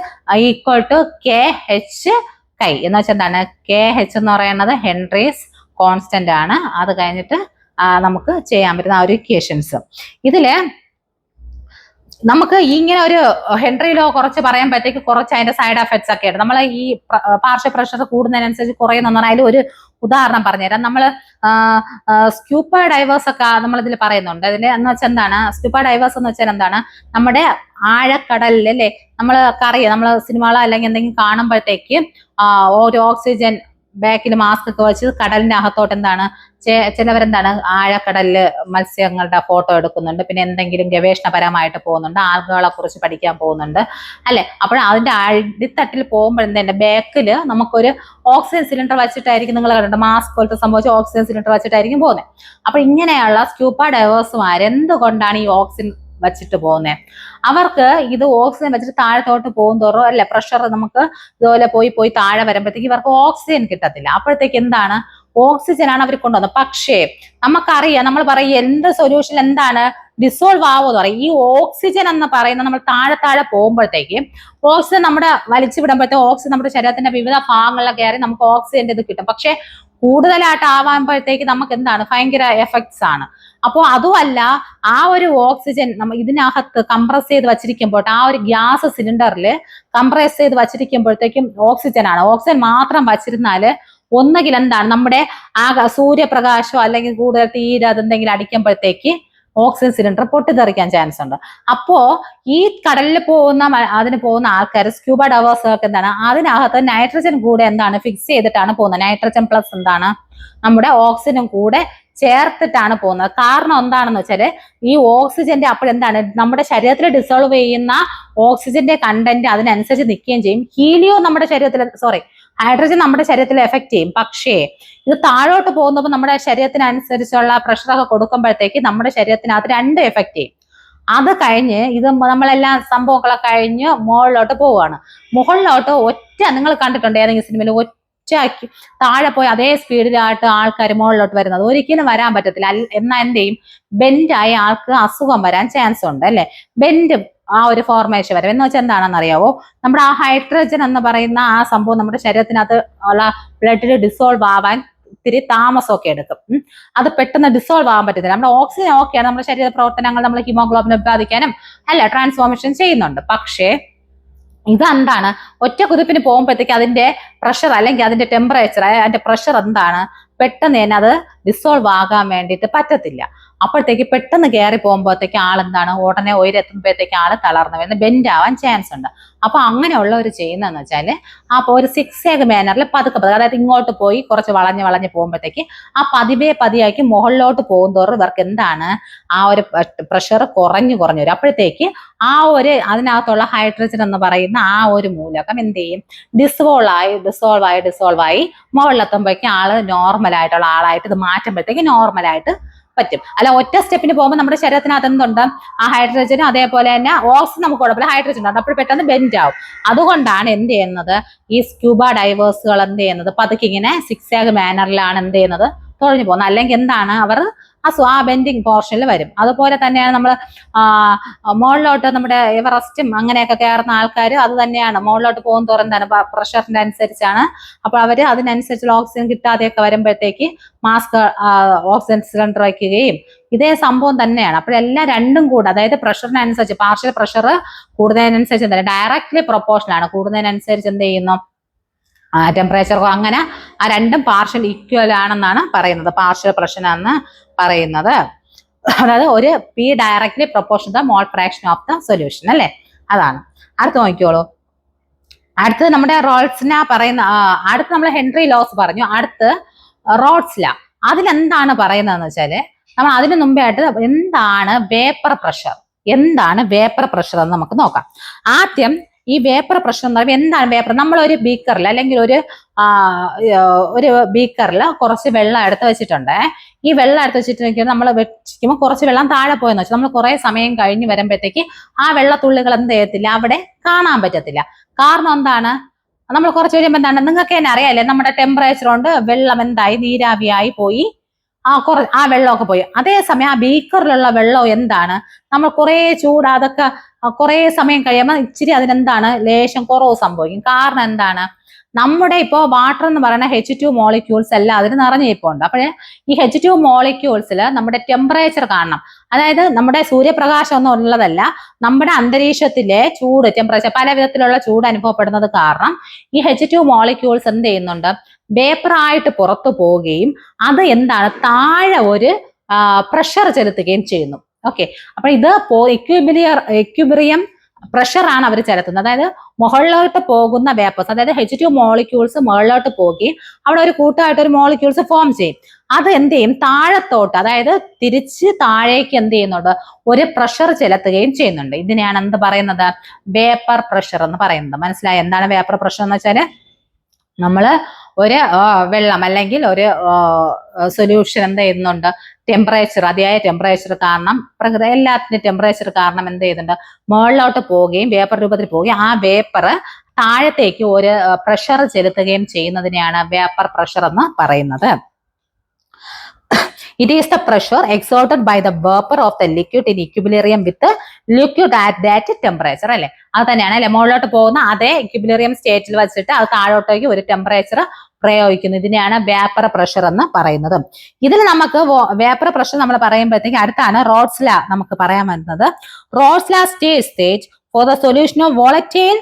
equal to K H chi എന്ന് വെച്ചാൽ എന്താണ്, കെ എച്ച് എന്ന് പറയുന്നത് ഹെൻറീസ് കോൺസ്റ്റന്റ് ആണ്. അത് കഴിഞ്ഞിട്ട് നമുക്ക് ചെയ്യാൻ പറ്റുന്ന ആ ഒരു ഇക്വേഷൻസ്. ഇതില് നമുക്ക് ഇങ്ങനെ ഒരു ഹെൻറി ലോ കുറച്ച് പറയുമ്പോഴത്തേക്ക് കുറച്ച് അതിന്റെ സൈഡ് എഫക്ട്സ് ഒക്കെ ഉണ്ട്. നമ്മൾ ഈ പാർഷ്യൽ പ്രഷർ കൂടുന്നതിനനുസരിച്ച് കുറയുന്ന അതിൽ ഒരു ഉദാഹരണം പറഞ്ഞുതരാം. നമ്മൾ സ്ക്യൂബ ഡൈവേഴ്സ് ഒക്കെ നമ്മൾ ഇതിൽ പറയുന്നുണ്ട്. അതിൽ എന്ന് വെച്ചാൽ എന്താണ്, സ്ക്യൂബ ഡൈവേഴ്സ് എന്ന് വെച്ചാൽ എന്താണ്, നമ്മുടെ ആഴക്കടലിൽ അല്ലെ നമ്മൾ സിനിമകളോ അല്ലെങ്കിൽ എന്തെങ്കിലും കാണുമ്പോഴത്തേക്ക് ഒരു ഓക്സിജൻ ബാക്കിൽ മാസ്ക് ഒക്കെ വെച്ച് കടലിന്റെ അകത്തോട്ട് എന്താണ് ചിലവരെന്താണ് ആഴക്കടലില് മത്സ്യങ്ങളുടെ ഫോട്ടോ എടുക്കുന്നുണ്ട്. പിന്നെ എന്തെങ്കിലും ഗവേഷണപരമായിട്ട് പോകുന്നുണ്ട്, ആൽഗകളെ കുറിച്ച് പഠിക്കാൻ പോകുന്നുണ്ട് അല്ലെ. അപ്പോൾ അതിന്റെ അടിത്തട്ടിൽ പോകുമ്പോൾ എന്താ, ബാക്കില് നമുക്കൊരു ഓക്സിജൻ സിലിണ്ടർ വെച്ചിട്ടായിരിക്കും, നിങ്ങൾ കണ്ടിട്ട് മാസ്ക് പോലത്തെ സംഭവിച്ച ഓക്സിജൻ സിലിണ്ടർ വെച്ചിട്ടായിരിക്കും പോകുന്നത്. അപ്പൊ ഇങ്ങനെയുള്ള സ്ക്യൂബ ഡൈവേഴ്സുമാർ എന്തുകൊണ്ടാണ് ഈ ഓക്സിജൻ വെച്ചിട്ട് പോകുന്നത്, അവർക്ക് ഇത് ഓക്സിജൻ വെച്ചിട്ട് താഴത്തോട്ട് പോകും തോറും അല്ലെ പ്രഷർ നമുക്ക് ഇതുപോലെ പോയി താഴെ വരുമ്പോഴത്തേക്ക് ഇവർക്ക് ഓക്സിജൻ കിട്ടത്തില്ല. അപ്പോഴത്തേക്ക് എന്താണ്, ഓക്സിജൻ ആണ് അവർ കൊണ്ടുവന്നത്. പക്ഷേ നമുക്കറിയാം, നമ്മൾ പറയും എന്ത് സൊല്യൂഷൻ എന്താണ് ഡിസോൾവ് ആവുമെന്ന് പറയും. ഈ ഓക്സിജൻ എന്ന് പറയുന്നത് നമ്മൾ താഴെ പോകുമ്പോഴത്തേക്ക് ഓക്സിജൻ നമ്മുടെ വലിച്ചു വിടുമ്പോഴത്തേക്ക് ഓക്സിജൻ നമ്മുടെ ശരീരത്തിന്റെ വിവിധ ഭാഗങ്ങളിലൊക്കെ കയറി നമുക്ക് ഓക്സിജന്റെ ഇത് കിട്ടും. പക്ഷെ കൂടുതലായിട്ട് ആവാകുമ്പോഴത്തേക്ക് നമുക്ക് എന്താണ്, ഭയങ്കര എഫക്ട്സ് ആണ്. അപ്പോൾ അതുമല്ല, ആ ഒരു ഓക്സിജൻ നമ്മൾ ഇതിനകത്ത് കംപ്രസ് ചെയ്ത് വച്ചിരിക്കുമ്പോൾ ആ ഒരു ഗ്യാസ് സിലിണ്ടറിൽ കംപ്രസ് ചെയ്ത് വച്ചിരിക്കുമ്പോഴത്തേക്കും ഓക്സിജൻ ആണ്. ഓക്സിജൻ മാത്രം വച്ചിരുന്നാല് ഒന്നുകിൽ എന്താണ്, നമ്മുടെ ആ സൂര്യപ്രകാശമോ അല്ലെങ്കിൽ കൂടുതൽ തീരെ അതെന്തെങ്കിലും അടിക്കുമ്പോഴത്തേക്ക് ഓക്സിജൻ സിലിണ്ടർ പൊട്ടിത്തെറിക്കാൻ ചാൻസ് ഉണ്ട്. അപ്പോ ഈ കടലിൽ അതിന് പോകുന്ന ആൾക്കാർ സ്ക്യൂബ ഡൈവേഴ്സൊക്കെ എന്താണ്, അതിനകത്ത് നൈട്രജൻ കൂടെ എന്താണ് ഫിക്സ് ചെയ്തിട്ടാണ് പോകുന്നത്. നൈട്രജൻ പ്ലസ് എന്താണ് നമ്മുടെ ഓക്സിജനും കൂടെ ചേർത്തിട്ടാണ് പോകുന്നത്. കാരണം എന്താണെന്ന് വെച്ചാല് ഈ ഓക്സിജന്റെ അപ്പോഴെന്താണ് നമ്മുടെ ശരീരത്തിൽ ഡിസോൾവ് ചെയ്യുന്ന ഓക്സിജന്റെ കണ്ടന്റ് അതിനനുസരിച്ച് നിൽക്കുകയും ചെയ്യും. ഹീലിയോ നമ്മുടെ ശരീരത്തിൽ ഹൈഡ്രജൻ നമ്മുടെ ശരീരത്തിൽ എഫക്ട് ചെയ്യും. പക്ഷേ ഇത് താഴോട്ട് പോകുന്നപ്പോൾ നമ്മുടെ ശരീരത്തിനനുസരിച്ചുള്ള പ്രഷറൊക്കെ കൊടുക്കുമ്പോഴത്തേക്ക് നമ്മുടെ ശരീരത്തിനകത്ത് രണ്ട് എഫക്ട് ചെയ്യും. അത് കഴിഞ്ഞ് ഇത് നമ്മളെല്ലാം സംഭവങ്ങളൊക്കെ കഴിഞ്ഞ് മുകളിലോട്ട് പോവുകയാണ്. മുകളിലോട്ട് നിങ്ങൾ കണ്ടിട്ടുണ്ട് ഏതെങ്കിലും സിനിമയിൽ ഒറ്റയാക്കി താഴെ പോയി അതേ സ്പീഡിലായിട്ട് ആൾക്കാർ മുകളിലോട്ട് വരുന്നത് ഒരിക്കലും വരാൻ പറ്റത്തില്ല. എന്നാൽ എന്ത് ചെയ്യും, ബെൻഡായി ആൾക്ക് അസുഖം വരാൻ ചാൻസ് ഉണ്ട് അല്ലെ. ബെൻഡ് ആ ഒരു ഫോർമേഷൻ വരും എന്ന് വെച്ചാൽ എന്താണെന്ന് അറിയാവോ, നമ്മുടെ ആ ഹൈഡ്രജൻ എന്ന് പറയുന്ന ആ സംഭവം നമ്മുടെ ശരീരത്തിനകത്ത് ഉള്ള ബ്ലഡിൽ ഡിസോൾവ് ആവാൻ ഇത്തിരി താമസമൊക്കെ എടുക്കും. അത് പെട്ടെന്ന് ഡിസോൾവ് ആവാൻ പറ്റത്തില്ല. നമ്മുടെ ഓക്സിജൻ ഓക്കെയാണ്, നമ്മുടെ ശരീര പ്രവർത്തനങ്ങൾ നമ്മൾ ഹീമോഗ്ലോബിൻ ഉത്പാദിക്കാനും അല്ല ട്രാൻസ്ഫോർമേഷൻ ചെയ്യുന്നുണ്ട്. പക്ഷേ ഇതെന്താണ്, ഒറ്റ കുതിപ്പിന് പോകുമ്പോഴത്തേക്ക് അതിന്റെ പ്രഷർ അല്ലെങ്കിൽ അതിന്റെ ടെമ്പറേച്ചർ അതിന്റെ പ്രഷർ എന്താണ് പെട്ടെന്ന് തന്നെ അത് ഡിസോൾവ് ആകാൻ വേണ്ടിയിട്ട് പറ്റത്തില്ല. അപ്പോഴത്തേക്ക് പെട്ടെന്ന് കയറി പോകുമ്പോഴത്തേക്ക് ആളെന്താണ് ഉടനെ ഉയരെത്തുമ്പോഴത്തേക്ക് ആള് തളർന്നു വരുന്ന ബെൻഡ് ആവാൻ ചാൻസ് ഉണ്ട്. അപ്പൊ അങ്ങനെയുള്ളവർ ചെയ്യുന്നതെന്ന് വെച്ചാല് അപ്പൊ ഒരു സിക്സ് മാനറിൽ പതുക്കെ അതായത് ഇങ്ങോട്ട് പോയി കുറച്ച് വളഞ്ഞ് പോകുമ്പോഴത്തേക്ക് ആ പതിയാക്കി മുകളിലോട്ട് പോകും തോറും ഇവർക്ക് എന്താണ് ആ ഒരു പ്രഷർ കുറഞ്ഞു വരും. അപ്പോഴത്തേക്ക് ആ ഒരു അതിനകത്തുള്ള ഹൈഡ്രജൻ എന്ന് പറയുന്ന ആ ഒരു മൂലകം എന്ത് ചെയ്യും, ഡിസോൾവ് ആയി മുകളിലെത്തുമ്പോഴേക്കും ആള് നോർമൽ ആയിട്ടുള്ള ആളായിട്ട് ഇത് മാറ്റുമ്പോഴത്തേക്ക് നോർമലായിട്ട് പറ്റും. അല്ല ഒറ്റ സ്റ്റെപ്പിന് പോകുമ്പോൾ നമ്മുടെ ശരീരത്തിനകത്ത് എന്തുണ്ട്, ആ ഹൈഡ്രജനും അതേപോലെ തന്നെ ഓക്സിജൻ നമുക്ക് കുഴപ്പമില്ല, ഹൈഡ്രജൻ ഉണ്ട്, അപ്പോൾ പെട്ടെന്ന് ബെൻഡ് ആവും. അതുകൊണ്ടാണ് എന്ത് ചെയ്യുന്നത്, ഈ സ്ക്യൂബ ഡൈവേഴ്സുകൾ എന്ത് ചെയ്യുന്നത് പതുക്കെ ഇങ്ങനെ സിക്സാഗ് മാനറിലാണ് എന്ത് ചെയ്യുന്നത് തുഴഞ്ഞു പോകുന്നത്. അല്ലെങ്കിൽ എന്താണ് അവർ ആ ബെൻഡിങ് പോർഷനിൽ വരും. അതുപോലെ തന്നെയാണ് നമ്മൾ മുകളിലോട്ട് നമ്മുടെ എവറസ്റ്റും അങ്ങനെയൊക്കെ കയറുന്ന ആൾക്കാർ അത് തന്നെയാണ് മുകളിലോട്ട് പോകും തോറും എന്താണ് പ്രഷറിന്റെ അനുസരിച്ചാണ്. അപ്പോൾ അവര് അതിനനുസരിച്ചുള്ള ഓക്സിജൻ കിട്ടാതെയൊക്കെ വരുമ്പോഴത്തേക്ക് മാസ്ക് ഓക്സിജൻ സിലിണ്ടർ വയ്ക്കുകയും ഇതേ സംഭവം തന്നെയാണ്. അപ്പോഴെല്ലാം രണ്ടും കൂടെ അതായത് പ്രഷറിനനുസരിച്ച് പാർഷ്യൽ പ്രഷർ കൂടുന്നതിനനുസരിച്ച് എന്താണ് ഡയറക്ട്ലി പ്രൊപ്പോർഷണൽ ആണ്. കൂടുന്നതിനനുസരിച്ച് എന്ത് ചെയ്യുന്നു ടെമ്പറേച്ചർ അങ്ങനെ ആ രണ്ടും പാർഷ്യൽ ഈക്വൽ ആണെന്നാണ് പറയുന്നത്. പാർഷ്യൽ പ്രഷർ എന്ന് പറയുന്നത് അതായത് ഒരു P directly proportion the mole fraction of the solution അല്ലെ. അതാണ്. അടുത്ത് നോക്കിയോളൂ. അടുത്ത് നമ്മുടെ റോൾസിന പറയുന്ന അടുത്ത് നമ്മൾ ഹെൻറി ലോസ് പറഞ്ഞു. അടുത്ത് റോഡ്സ് ലാ. അതിലെന്താണ് പറയുന്നതെന്ന് വെച്ചാല് നമ്മൾ അതിന് മുമ്പേ ആയിട്ട് എന്താണ് വേപ്പർ പ്രഷർ, എന്താണ് വേപ്പർ പ്രഷർ എന്ന് നമുക്ക് നോക്കാം. ആദ്യം ഈ വേപ്പർ പ്രഷർ എന്ന് പറയുമ്പോൾ എന്താണ് വേപ്പർ? നമ്മളൊരു ബീക്കറിൽ അല്ലെങ്കിൽ ഒരു ബീക്കറിൽ കുറച്ച് വെള്ളം എടുത്ത് വെച്ചിട്ടുണ്ട്. ഈ വെള്ളം എടുത്ത് വെച്ചിട്ടുണ്ടെങ്കിൽ നമ്മൾ വെച്ചിരിക്കുമ്പോൾ കുറച്ച് വെള്ളം താഴെ പോയെന്ന് വെച്ചാൽ നമ്മൾ കുറെ സമയം കഴിഞ്ഞ് വരുമ്പോഴത്തേക്ക് ആ വെള്ളത്തുള്ളികൾ എന്ത് ചെയ്യത്തില്ല, അവിടെ കാണാൻ പറ്റത്തില്ല. കാരണം എന്താണ്? നമ്മൾ കുറച്ച് കഴിയുമ്പോൾ എന്താണ്, നിങ്ങൾക്ക് തന്നെ അറിയാല്ലേ, നമ്മുടെ ടെമ്പറേച്ചർ കൊണ്ട് വെള്ളം എന്തായി, നീരാവിയായി പോയി, ആ വെള്ളമൊക്കെ പോയി. അതേസമയം ആ ബീക്കറിലുള്ള വെള്ളം എന്താണ്, നമ്മൾ കുറെ അതൊക്കെ കുറെ സമയം കഴിയുമ്പോൾ ഇച്ചിരി അതിനെന്താണ് ലേശം കുറവ് സംഭവിക്കും. കാരണം എന്താണ്, നമ്മുടെ ഇപ്പോൾ വാട്ടർ എന്ന് പറയുന്ന H2 മോളിക്യൂൾസ് എല്ലാം അതിന് നിറഞ്ഞിരിപ്പുണ്ട്. അപ്പോൾ ഈ H2 മോളിക്യൂൾസിൽ നമ്മുടെ ടെമ്പറേച്ചർ കാണണം. അതായത് നമ്മുടെ സൂര്യപ്രകാശം ഒന്നും ഉള്ളതല്ല, നമ്മുടെ അന്തരീക്ഷത്തിലെ ചൂട്, ടെമ്പറേച്ചർ, പല വിധത്തിലുള്ള ചൂട് അനുഭവപ്പെടുന്നത് കാരണം ഈ H2 മോളിക്യൂൾസ് എന്ത് ചെയ്യുന്നുണ്ട്, വേപ്പറായിട്ട് പുറത്തു പോവുകയും അത് എന്താണ് താഴെ ഒരു പ്രഷർ ചെലുത്തുകയും ചെയ്യുന്നു. ഓക്കെ, അപ്പൊ ഇത് ഇക്വിബ്രിയം പ്രഷർ ആണ് അവർ ചെലുത്തുന്നത്. അതായത് മുകളിലോട്ട് പോകുന്ന വേപ്പേഴ്സ്, അതായത് H2 മോളിക്യൂൾസ് മുകളിലോട്ട് പോകുകയും അവിടെ ഒരു കൂട്ടമായിട്ട് ഒരു മോളിക്യൂൾസ് ഫോം ചെയ്യും. അത് എന്ത് ചെയ്യും, താഴത്തോട്ട്, അതായത് തിരിച്ച് താഴേക്ക് എന്ത് ചെയ്യുന്നുണ്ട്, ഒരു പ്രഷർ ചെലുത്തുകയും ചെയ്യുന്നുണ്ട്. ഇതിനെയാണ് എന്ത് പറയുന്നത്, വേപ്പർ പ്രഷർ എന്ന് പറയുന്നത്. മനസ്സിലായി എന്താണ് വേപ്പർ പ്രഷർ എന്ന് വെച്ചാല്? നമ്മള് ഒരു വെള്ളം അല്ലെങ്കിൽ ഒരു സൊല്യൂഷൻ എന്ത് ചെയ്യുന്നുണ്ട്, ടെമ്പറേച്ചർ, അതിയായ ടെമ്പറേച്ചർ കാരണം, പ്രകൃതി എല്ലാത്തിനും ടെമ്പറേച്ചർ കാരണം എന്ത് ചെയ്യുന്നുണ്ട്, മുകളിലോട്ട് പോവുകയും വേപ്പർ രൂപത്തിൽ പോവുകയും ആ വേപ്പർ താഴത്തേക്ക് ഒരു പ്രഷർ ചെലുത്തുകയും ചെയ്യുന്നതിനെയാണ് വേപ്പർ പ്രഷർ എന്ന് പറയുന്നത്. It is the pressure exerted by the vapor of the liquid in equilibrium with the liquid at that temperature. അല്ലെ, അത് തന്നെയാണ് അല്ലെ, മുകളിലോട്ട് പോകുന്ന അതേ ഇക്വിലിബ്രിയം സ്റ്റേറ്റിൽ വെച്ചിട്ട് അത് താഴോട്ടേക്ക് ഒരു ടെമ്പറേച്ചർ പ്രയോഗിക്കുന്നു. ഇതിനെയാണ് വേപ്പർ പ്രഷർ എന്ന് പറയുന്നത്. ഇതിൽ നമുക്ക് വേപ്പർ പ്രഷർ നമ്മൾ പറയുമ്പോഴത്തേക്ക് അടുത്താണ് റോഡ്സ് ലാ നമുക്ക് പറയാൻ വരുന്നത്. റോഡ്സ് ലാ state for the solution of volatile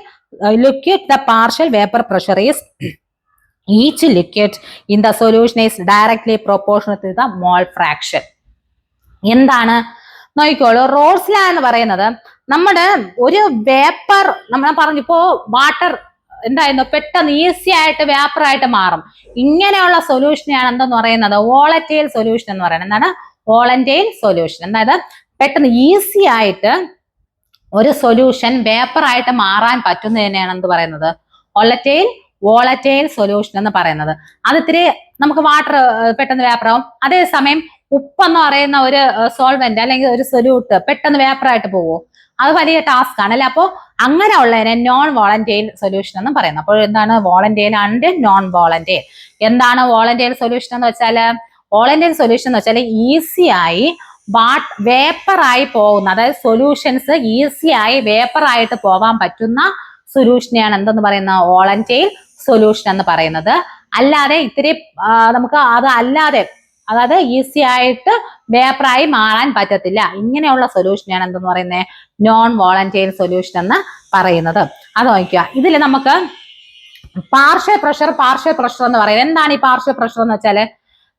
liquid the partial vapor pressure is each liquid in the solution is directly proportional to the mole fraction. എന്താണ് നോക്കിക്കോളൂ, റോഡ്സ് ലാ എന്ന് പറയുന്നത് നമ്മുടെ ഒരു വേപ്പർ, നമ്മൾ പറഞ്ഞു ഇപ്പോ വാട്ടർ എന്തായിരുന്നു, പെട്ടെന്ന് ഈസി ആയിട്ട് വേപ്പർ ആയിട്ട് മാറും. ഇങ്ങനെയുള്ള സൊല്യൂഷനെയാണ് എന്തെന്ന് പറയുന്നത്, വോളറ്റൈൽ സൊല്യൂഷൻ എന്ന് പറയുന്നത്. എന്താണ് വോളറ്റൈൽ സൊല്യൂഷൻ? അതായത് പെട്ടെന്ന് ഈസി ആയിട്ട് ഒരു സൊല്യൂഷൻ വേപ്പർ ആയിട്ട് മാറാൻ പറ്റുന്നതിനെയാണ് എന്ത് പറയുന്നത്, വോളറ്റൈൽ സൊല്യൂഷൻ എന്ന് പറയുന്നത്. അത് ഇത്തിരി നമുക്ക് വാട്ടർ പെട്ടെന്ന് വേപ്പറാവും. അതേസമയം ഉപ്പെന്ന് പറയുന്ന ഒരു സോൾവെന്റ് അല്ലെങ്കിൽ ഒരു സൊല്യൂട്ട് പെട്ടെന്ന് വേപ്പറായിട്ട് പോവോ? അത് വലിയ ടാസ്ക് ആണ് അല്ലെ. അപ്പോൾ അങ്ങനെ ഉള്ളതിനെ നോൺ വോളറ്റൈൽ സൊല്യൂഷൻ എന്ന് പറയുന്നത്. അപ്പോൾ എന്താണ് വോളറ്റൈൽ ആൻഡ് നോൺ വോളറ്റൈൽ? എന്താണ് വോളറ്റൈൽ സൊല്യൂഷൻ എന്ന് വെച്ചാല്? വോളറ്റൈൽ സൊല്യൂഷൻ എന്ന് വെച്ചാൽ ഈസിയായി വേപ്പറായി പോകുന്ന, അതായത് സൊല്യൂഷൻസ് ഈസിയായി വേപ്പറായിട്ട് പോകാൻ പറ്റുന്ന സൊല്യൂഷനെയാണ് എന്തെന്ന് പറയുന്നത്, വോളറ്റൈൽ സൊല്യൂഷൻ എന്ന് പറയുന്നത്. അല്ലാതെ ഇത്തിരി നമുക്ക് അത് അല്ലാതെ, അതായത് ഈസി ആയിട്ട് വേപ്പറായി മാറാൻ പറ്റത്തില്ല, ഇങ്ങനെയുള്ള സൊല്യൂഷനെയാണ് എന്തെന്ന് പറയുന്നത്, നോൺ വോളറ്റൈൽ സൊല്യൂഷൻ എന്ന് പറയുന്നത്. അത് നോക്കുക, ഇതിൽ നമുക്ക് പാർഷ്യൽ പ്രഷർ എന്ന് പറയുന്നത്. എന്താണ് ഈ പാർഷ്യൽ പ്രഷർ എന്ന് വെച്ചാല്,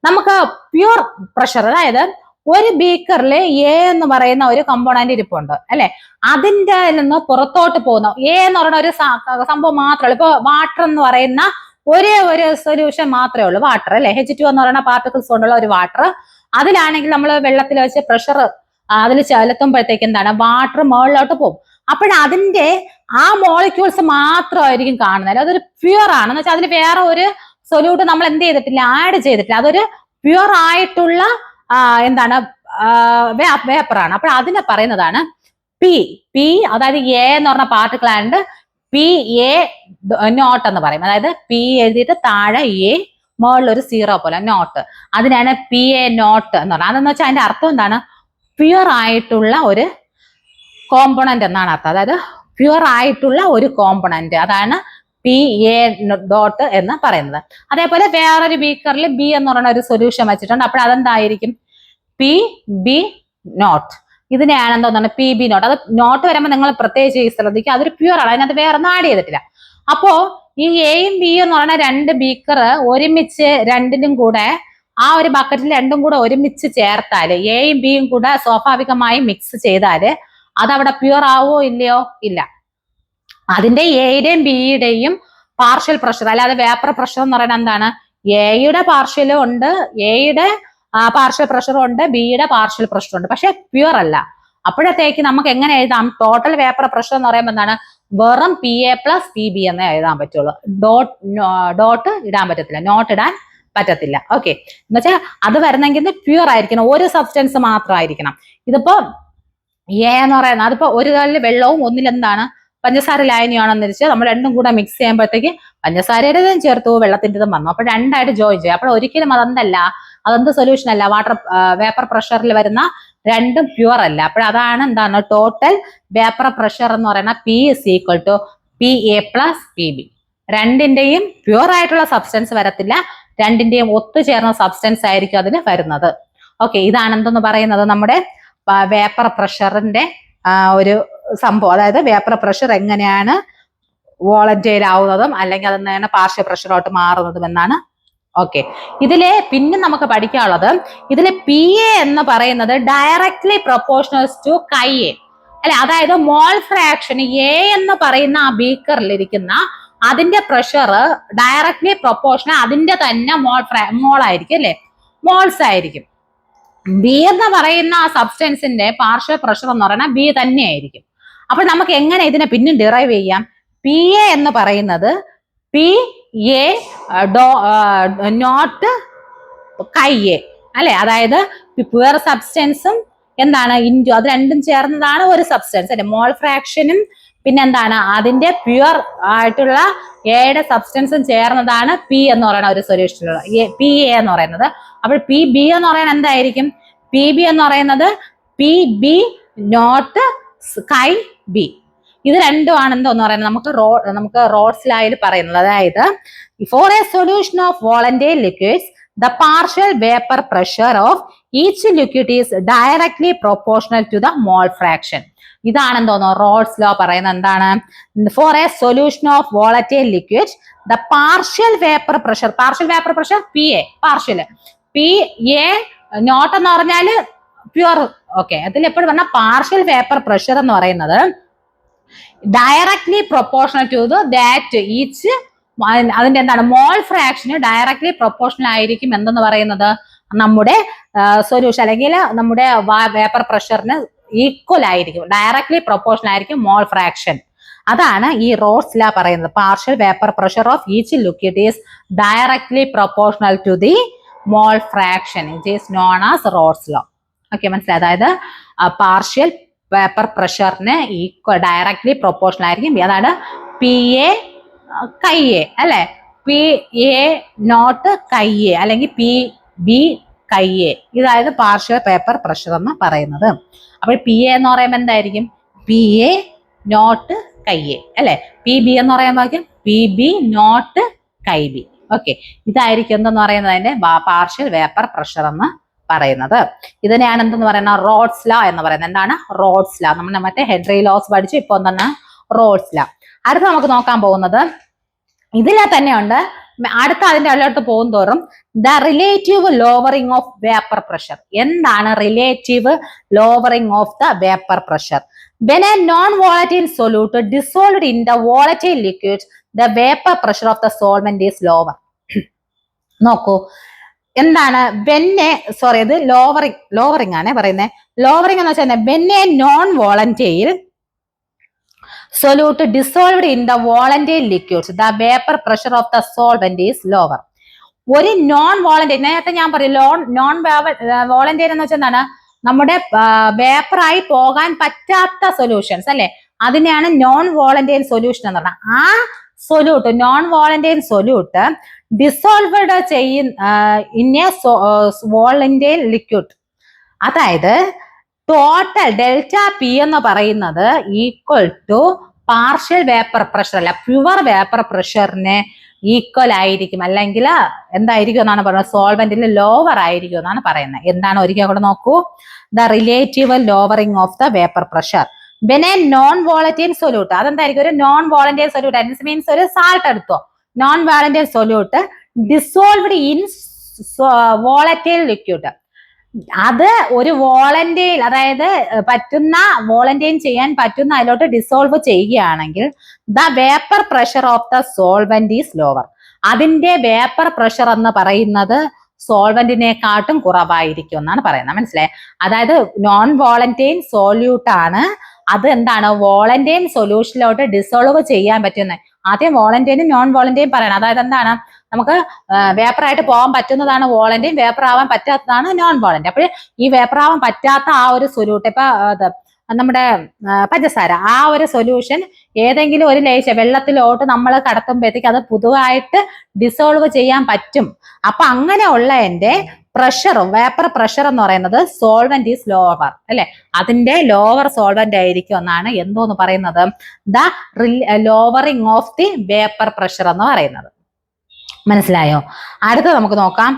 നമുക്ക് പ്യൂർ പ്രഷർ, അതായത് ഒരു ബീക്കറിൽ എ എന്ന് പറയുന്ന ഒരു കമ്പോണന്റ് ഇരിപ്പുണ്ട് അല്ലെ, അതിന്റെ നിന്ന് പുറത്തോട്ട് പോകുന്ന എ എന്ന് പറയുന്ന ഒരു സംഭവം മാത്രമേ, ഇപ്പൊ വാട്ടർ എന്ന് പറയുന്ന ഒരേ ഒരു സൊല്യൂഷൻ മാത്രമേ ഉള്ളൂ, വാട്ടർ അല്ലെ, H2 എന്ന് പറയുന്ന പാർട്ടിക്കിൾസ് കൊണ്ടുള്ള ഒരു വാട്ടർ. അതിലാണെങ്കിൽ നമ്മൾ വെള്ളത്തിൽ വെച്ച് പ്രഷർ അതിൽ ചെലുത്തുമ്പോഴത്തേക്ക് എന്താണ്, വാട്ടർ മുകളിലോട്ട് പോകും. അപ്പോഴതിന്റെ ആ മോളിക്യൂൾസ് മാത്രമായിരിക്കും കാണുന്നത്. അതൊരു പ്യുവർ ആണെന്ന് വെച്ചാൽ അതിൽ വേറെ ഒരു സൊല്യൂട്ട് നമ്മൾ എന്ത് ചെയ്തിട്ടില്ല, ആഡ് ചെയ്തിട്ടില്ല. അതൊരു പ്യുവർ ആയിട്ടുള്ള എന്താണ് വേപ്പറാണ്. അപ്പോൾ അതിനെ പറയുന്നതാണ് പി, അതായത് എ എന്ന് പറഞ്ഞ പാർട്ടിക്കിൾ ആൻഡ് PA നോട്ട് എന്ന് പറയും. അതായത് പി എഴുതിയിട്ട് താഴെ എ, മുകളിലൊരു 0 പോലെ നോട്ട്, അതിനാണ് PA നോട്ട് എന്ന് പറയുന്നത്. അതെന്ന് വെച്ചാൽ അതിന്റെ അർത്ഥം എന്താണ്, പ്യുവർ ആയിട്ടുള്ള ഒരു കോമ്പണന്റ് എന്നാണ് അർത്ഥം. അതായത് പ്യുവർ ആയിട്ടുള്ള ഒരു കോമ്പണന്റ്, അതാണ് PA ഡോട്ട് എന്ന് പറയുന്നത്. അതേപോലെ വേറൊരു ബീക്കറിൽ ബി എന്ന് പറയുന്ന ഒരു സൊല്യൂഷൻ വെച്ചിട്ടുണ്ട്. അപ്പോൾ അതെന്തായിരിക്കും, PB നോട്ട്. ഇതിനെയാണ് എന്തോന്നാണ് PB നോട്ട്. അത് നോട്ട് വരുമ്പോൾ നിങ്ങൾ പ്രത്യേകിച്ച് ശ്രദ്ധിക്കുക, അതൊരു പ്യുവർ ആണ്, അതിനകത്ത് വേറെ ഒന്നും ആഡ് ചെയ്തിട്ടില്ല. അപ്പോ ഈ എയും ബിയും എന്ന് പറയുന്ന രണ്ട് ബീക്കർ ഒരുമിച്ച് രണ്ടിലും കൂടെ ആ ഒരു ബക്കറ്റിൽ രണ്ടും കൂടെ ഒരുമിച്ച് ചേർത്താല്, എയും ബിയും കൂടെ സ്വാഭാവികമായി മിക്സ് ചെയ്താല് അതവിടെ പ്യുവർ ആവോ ഇല്ലയോ? ഇല്ല. അതിന്റെ എയുടെയും ബിയുടെയും പാർഷ്യൽ പ്രഷർ, അല്ലാതെ വേപ്പർ പ്രഷർ എന്ന് പറയുന്നത് എന്താണ്, എയുടെ പാർഷ്യലും ഉണ്ട്, എയുടെ പാർഷ്യൽ പ്രഷറും ഉണ്ട്, ബിയുടെ പാർഷ്യൽ പ്രഷറും ഉണ്ട്, പക്ഷെ പ്യുവർ അല്ല. അപ്പോഴത്തേക്ക് നമുക്ക് എങ്ങനെ എഴുതാം? ടോട്ടൽ വേപ്പർ പ്രഷർ എന്ന് പറയുമ്പോൾ എന്താണ്? വെറും PA + PB എന്നേ എഴുതാൻ പറ്റുള്ളൂ. ഡോട്ട് ഇടാൻ പറ്റത്തില്ല, നോട്ട് ഇടാൻ പറ്റത്തില്ല. ഓക്കെ, എന്നുവെച്ചാൽ അത് വരുന്നെങ്കിൽ പ്യൂർ ആയിരിക്കണം, ഒരു സബ്സ്റ്റൻസ് മാത്രമായിരിക്കണം. ഇതിപ്പോ എ എന്ന് പറയുന്നത് അതിപ്പോ ഒരു കല്ലിൽ വെള്ളവും ഒന്നിലെന്താണ് പഞ്ചസാര ലായനിയാണെന്ന് വെച്ചാൽ നമ്മൾ രണ്ടും കൂടെ മിക്സ് ചെയ്യുമ്പോഴത്തേക്ക് പഞ്ചസാരയുടേതും ചേർത്തു വെള്ളത്തിൻ്റെതും വന്നു. അപ്പൊ രണ്ടായിട്ട് ജോയിൻ ചെയ്യും. അപ്പോൾ ഒരിക്കലും അതെന്ത് സൊല്യൂഷൻ അല്ല. വേപ്പർ പ്രഷറിൽ വരുന്ന രണ്ടും പ്യുവർ അല്ല. അപ്പോൾ അതാണ് എന്താണ് ടോട്ടൽ വേപ്പർ പ്രഷർ എന്ന് പറയുന്ന P = PA + PB. രണ്ടിന്റെയും പ്യുവർ ആയിട്ടുള്ള സബ്സ്റ്റൻസ് വരത്തില്ല, രണ്ടിന്റെയും ഒത്തുചേർന്ന സബ്സ്റ്റൻസ് ആയിരിക്കും അതിന് വരുന്നത്. ഓക്കെ, ഇതാണ് എന്തെന്ന് പറയുന്നത് നമ്മുടെ വേപ്പർ പ്രഷറിന്റെ ഒരു സംഭവം. അതായത് വേപ്പർ പ്രഷർ എങ്ങനെയാണ് വോളറ്റൈൽ ആവുന്നതും അല്ലെങ്കിൽ അതെങ്ങനെയാണ് പാർഷ്യൽ പ്രഷറോട്ട് മാറുന്നതും എന്നാണ്. ഓക്കെ, ഇതിലെ പിന്നെ നമുക്ക് പഠിക്കാനുള്ളത് ഇതിലെ PA എന്ന് പറയുന്നത് ഡയറക്ട്ലി പ്രൊപ്പോർഷണൽ ടു KA അല്ലെ. അതായത് മോൾ ഫ്രാക്ഷൻ A എന്ന് പറയുന്ന ആ ബീക്കറിലിരിക്കുന്ന അതിന്റെ പ്രഷർ ഡയറക്ട്ലി പ്രൊപ്പോർഷണൽ അതിന്റെ തന്നെ മോൾ ആയിരിക്കും അല്ലെ, മോൾസ് ആയിരിക്കും. ബി എന്ന് പറയുന്ന ആ സബ്സ്റ്റൻസിന്റെ പാർഷ്യൽ പ്രഷർ എന്ന് പറയുന്നത് B തന്നെയായിരിക്കും. അപ്പൊ നമുക്ക് എങ്ങനെ ഇതിനെ പിന്നെ ഡിറൈവ് ചെയ്യാം? PA എന്ന് പറയുന്നത് PA നോട്ട് KA അല്ലെ. അതായത് പ്യുവർ സബ്സ്റ്റൻസും എന്താണ് ഇൻറ്റു അത് രണ്ടും ചേർന്നതാണ് ഒരു സബ്സ്റ്റൻസ് അല്ലെ. മോൾ ഫ്രാക്ഷനും പിന്നെന്താണ് അതിന്റെ പ്യുവർ ആയിട്ടുള്ള എയുടെ സബ്സ്റ്റൻസും ചേർന്നതാണ് P എന്ന് പറയുന്ന ഒരു സൊല്യൂഷനുള്ള PA എന്ന് പറയുന്നത്. അപ്പോൾ PB എന്ന് പറയുന്നത് എന്തായിരിക്കും? PB എന്ന് പറയുന്നത് PB നോട്ട് KB. ഇത് രണ്ടുമാണ് എന്തോന്ന് പറയുന്നത് നമുക്ക് റോഡ്സ് ലായിൽ പറയുന്നത്. അതായത് for a solution of volatile liquids the partial vapour pressure of each liquid is directly proportional to the mole fraction. ഇതാണ് എന്തോന്നോ റോഡ്സ് ലോ പറയുന്നത്. എന്താണ്? For a solution of volatile liquid the partial vapour pressure PA partial PA nought എന്ന് പറഞ്ഞാല് pure. Okay, അതിൽ എപ്പോഴും പറഞ്ഞ partial vapour pressure എന്ന് പറയുന്നത് directly proportional to that each അതിന്റെ എന്താണ് മോൾ ഫ്രാക്ഷന് ഡയറക്ട്ലി പ്രൊപ്പോർഷണൽ ആയിരിക്കും എന്തെന്ന് പറയുന്നത് നമ്മുടെ സൊല്യൂഷൻ അല്ലെങ്കിൽ നമ്മുടെ വേപ്പർ പ്രഷറിന് ഈക്വൽ ആയിരിക്കും, ഡയറക്ട്ലി പ്രൊപ്പോർഷണൽ ആയിരിക്കും മോൾ ഫ്രാക്ഷൻ. അതാണ് ഈ റോഡ്സ് ലോ പറയുന്നത്. Partial vapour pressure of each liquid is directly proportional to the mole fraction. It is known as Raoult's law. Okay, മനസ്സിലായി? അതായത് പാർഷ്യൽ വേപ്പർ പ്രഷറിന് ഡയറക്ട്ലി പ്രൊപ്പോർഷണൽ ആയിരിക്കും. അതാണ് PA KA അല്ലെ, PA നോട്ട് KA അല്ലെങ്കിൽ PB KA. ഇതായത് partial vapour pressure എന്ന് പറയുന്നത്. അപ്പോൾ PA എന്ന് പറയുമ്പോൾ എന്തായിരിക്കും? PA നോട്ട് KA അല്ലെ. PB എന്ന് പറയുമ്പോൾ PB നോട്ട് KB. ഓക്കെ, ഇതായിരിക്കും എന്തെന്ന് പറയുന്നത് അതിന്റെ പാർഷ്യൽ വേപ്പർ പ്രഷർ എന്ന് പറയുന്നത്. ഇതിനെയാണ് എന്തെന്ന് പറയുന്നത് റോഡ്സ് ലോ എന്ന് പറയുന്നത്. എന്താണ് റോഡ്സ് ലോ? നമ്മൾ മറ്റേ ഹെൻറി ലോസ് പഠിച്ചു, ഇപ്പൊ എന്താണ് റോഡ്സ് ലോ. അടുത്ത് നമുക്ക് നോക്കാൻ പോകുന്നത് ഇതിലെ തന്നെയുണ്ട്. അടുത്ത അതിന്റെ അല്ലോട്ട് പോകും തോറും the relative lowering of vapour pressure. എന്താണ് relative lowering of the vapour pressure? When a non-volatile solute dissolved in the volatile liquid, the vapor pressure of the solvent is lower. നോക്കൂ, എന്താണ് ഇത് ലോവറിംഗ് ആണ് പറയുന്നത്. ലോവറിംഗ് എന്ന് വെച്ചാൽ when a non-volatile solute dissolved in the volatile liquids, the vapor pressure of the solvent is lower. ഒരു non വോളന്റൈൽ, നേരത്തെ ഞാൻ പറയും നോൺ വോളന്റൈൽ എന്ന് വെച്ചാൽ എന്താണ് നമ്മുടെ വേപ്പറായി പോകാൻ പറ്റാത്ത സൊല്യൂഷൻസ് അല്ലെ, അതിനെയാണ് നോൺ വോളന്റൈൽ സൊല്യൂഷൻ എന്ന് പറഞ്ഞാൽ. ആ solute non volatile solute dissolved in a volatile liquid. അതായത് ടോട്ടൽ ഡെൽറ്റ P എന്ന് പറയുന്നത് equal to partial vapour pressure അല്ല, പ്യുവർ വേപ്പർ പ്രഷറിന് ഈക്വൽ ആയിരിക്കും, അല്ലെങ്കിൽ എന്തായിരിക്കും എന്നാണ് പറയുന്നത് സോൾവെന്റിൽ ലോവർ ആയിരിക്കും എന്നാണ് പറയുന്നത്. എന്താണ് ഒരിക്കൽ കൂടെ നോക്കൂ. The relative lowering of the vapour pressure when a non volatile solute. അതെന്തായിരിക്കും? ഒരു നോൺ വോളന്റൈൽ സൊല്യൂട്ട് മീൻസ് ഒരു സാൾട്ട് എടുത്തോ, non volatile solute dissolved in volatile liquid. അത് ഒരു വോളന്റൈൽ, അതായത് വോളന്റൈൻ ചെയ്യാൻ പറ്റുന്ന അതിലോട്ട് ഡിസോൾവ് ചെയ്യുകയാണെങ്കിൽ the vapour pressure of the solvent is lower. അതിന്റെ വേപ്പർ പ്രഷർ എന്ന് പറയുന്നത് സോൾവെന്റിനെക്കാട്ടും കുറവായിരിക്കും എന്നാണ് പറയുന്നത്. മനസ്സിലായേ? അതായത് നോൺ വോളന്റൈൻ സോല്യൂട്ട് ആണ്, അത് എന്താണ് വോളന്റൈൻ സൊല്യൂഷനിലോട്ട് ഡിസോൾവ് ചെയ്യാൻ പറ്റുന്നത്. ആദ്യം വോളന്റൈനും നോൺ വോളന്റൈനും പറയണം. അതായത് എന്താണ്, നമുക്ക് വേപ്പറായിട്ട് പോകാൻ പറ്റുന്നതാണ് വോളന്റൈൻ, വേപ്പർ ആവാൻ പറ്റാത്തതാണ് നോൺ വോളന്റ്. അപ്പോൾ ഈ വേപ്പർ ആവാൻ പറ്റാത്ത ആ ഒരു സൊല്യൂട്ട്, ഇപ്പൊ നമ്മുടെ പഞ്ചസാര, ആ ഒരു സൊല്യൂഷൻ ഏതെങ്കിലും ഒരു വെള്ളത്തിലോട്ട് നമ്മൾ കടത്തുമ്പോഴത്തേക്ക് അത് പുതുതായിട്ട് ഡിസോൾവ് ചെയ്യാൻ പറ്റും. അപ്പൊ അങ്ങനെയുള്ള എന്റെ പ്രഷറും വേപ്പർ പ്രഷർ എന്ന് പറയുന്നത് സോൾവെന്റ് ഈസ് ലോവർ അല്ലെ, അതിന്റെ ലോവർ സോൾവെന്റ് ആയിരിക്കും എന്നാണ് എന്തോന്ന് പറയുന്നത്, the lowering of the vapour pressure എന്ന് പറയുന്നത്. മനസ്സിലായോ? അടുത്ത നമുക്ക് നോക്കാം,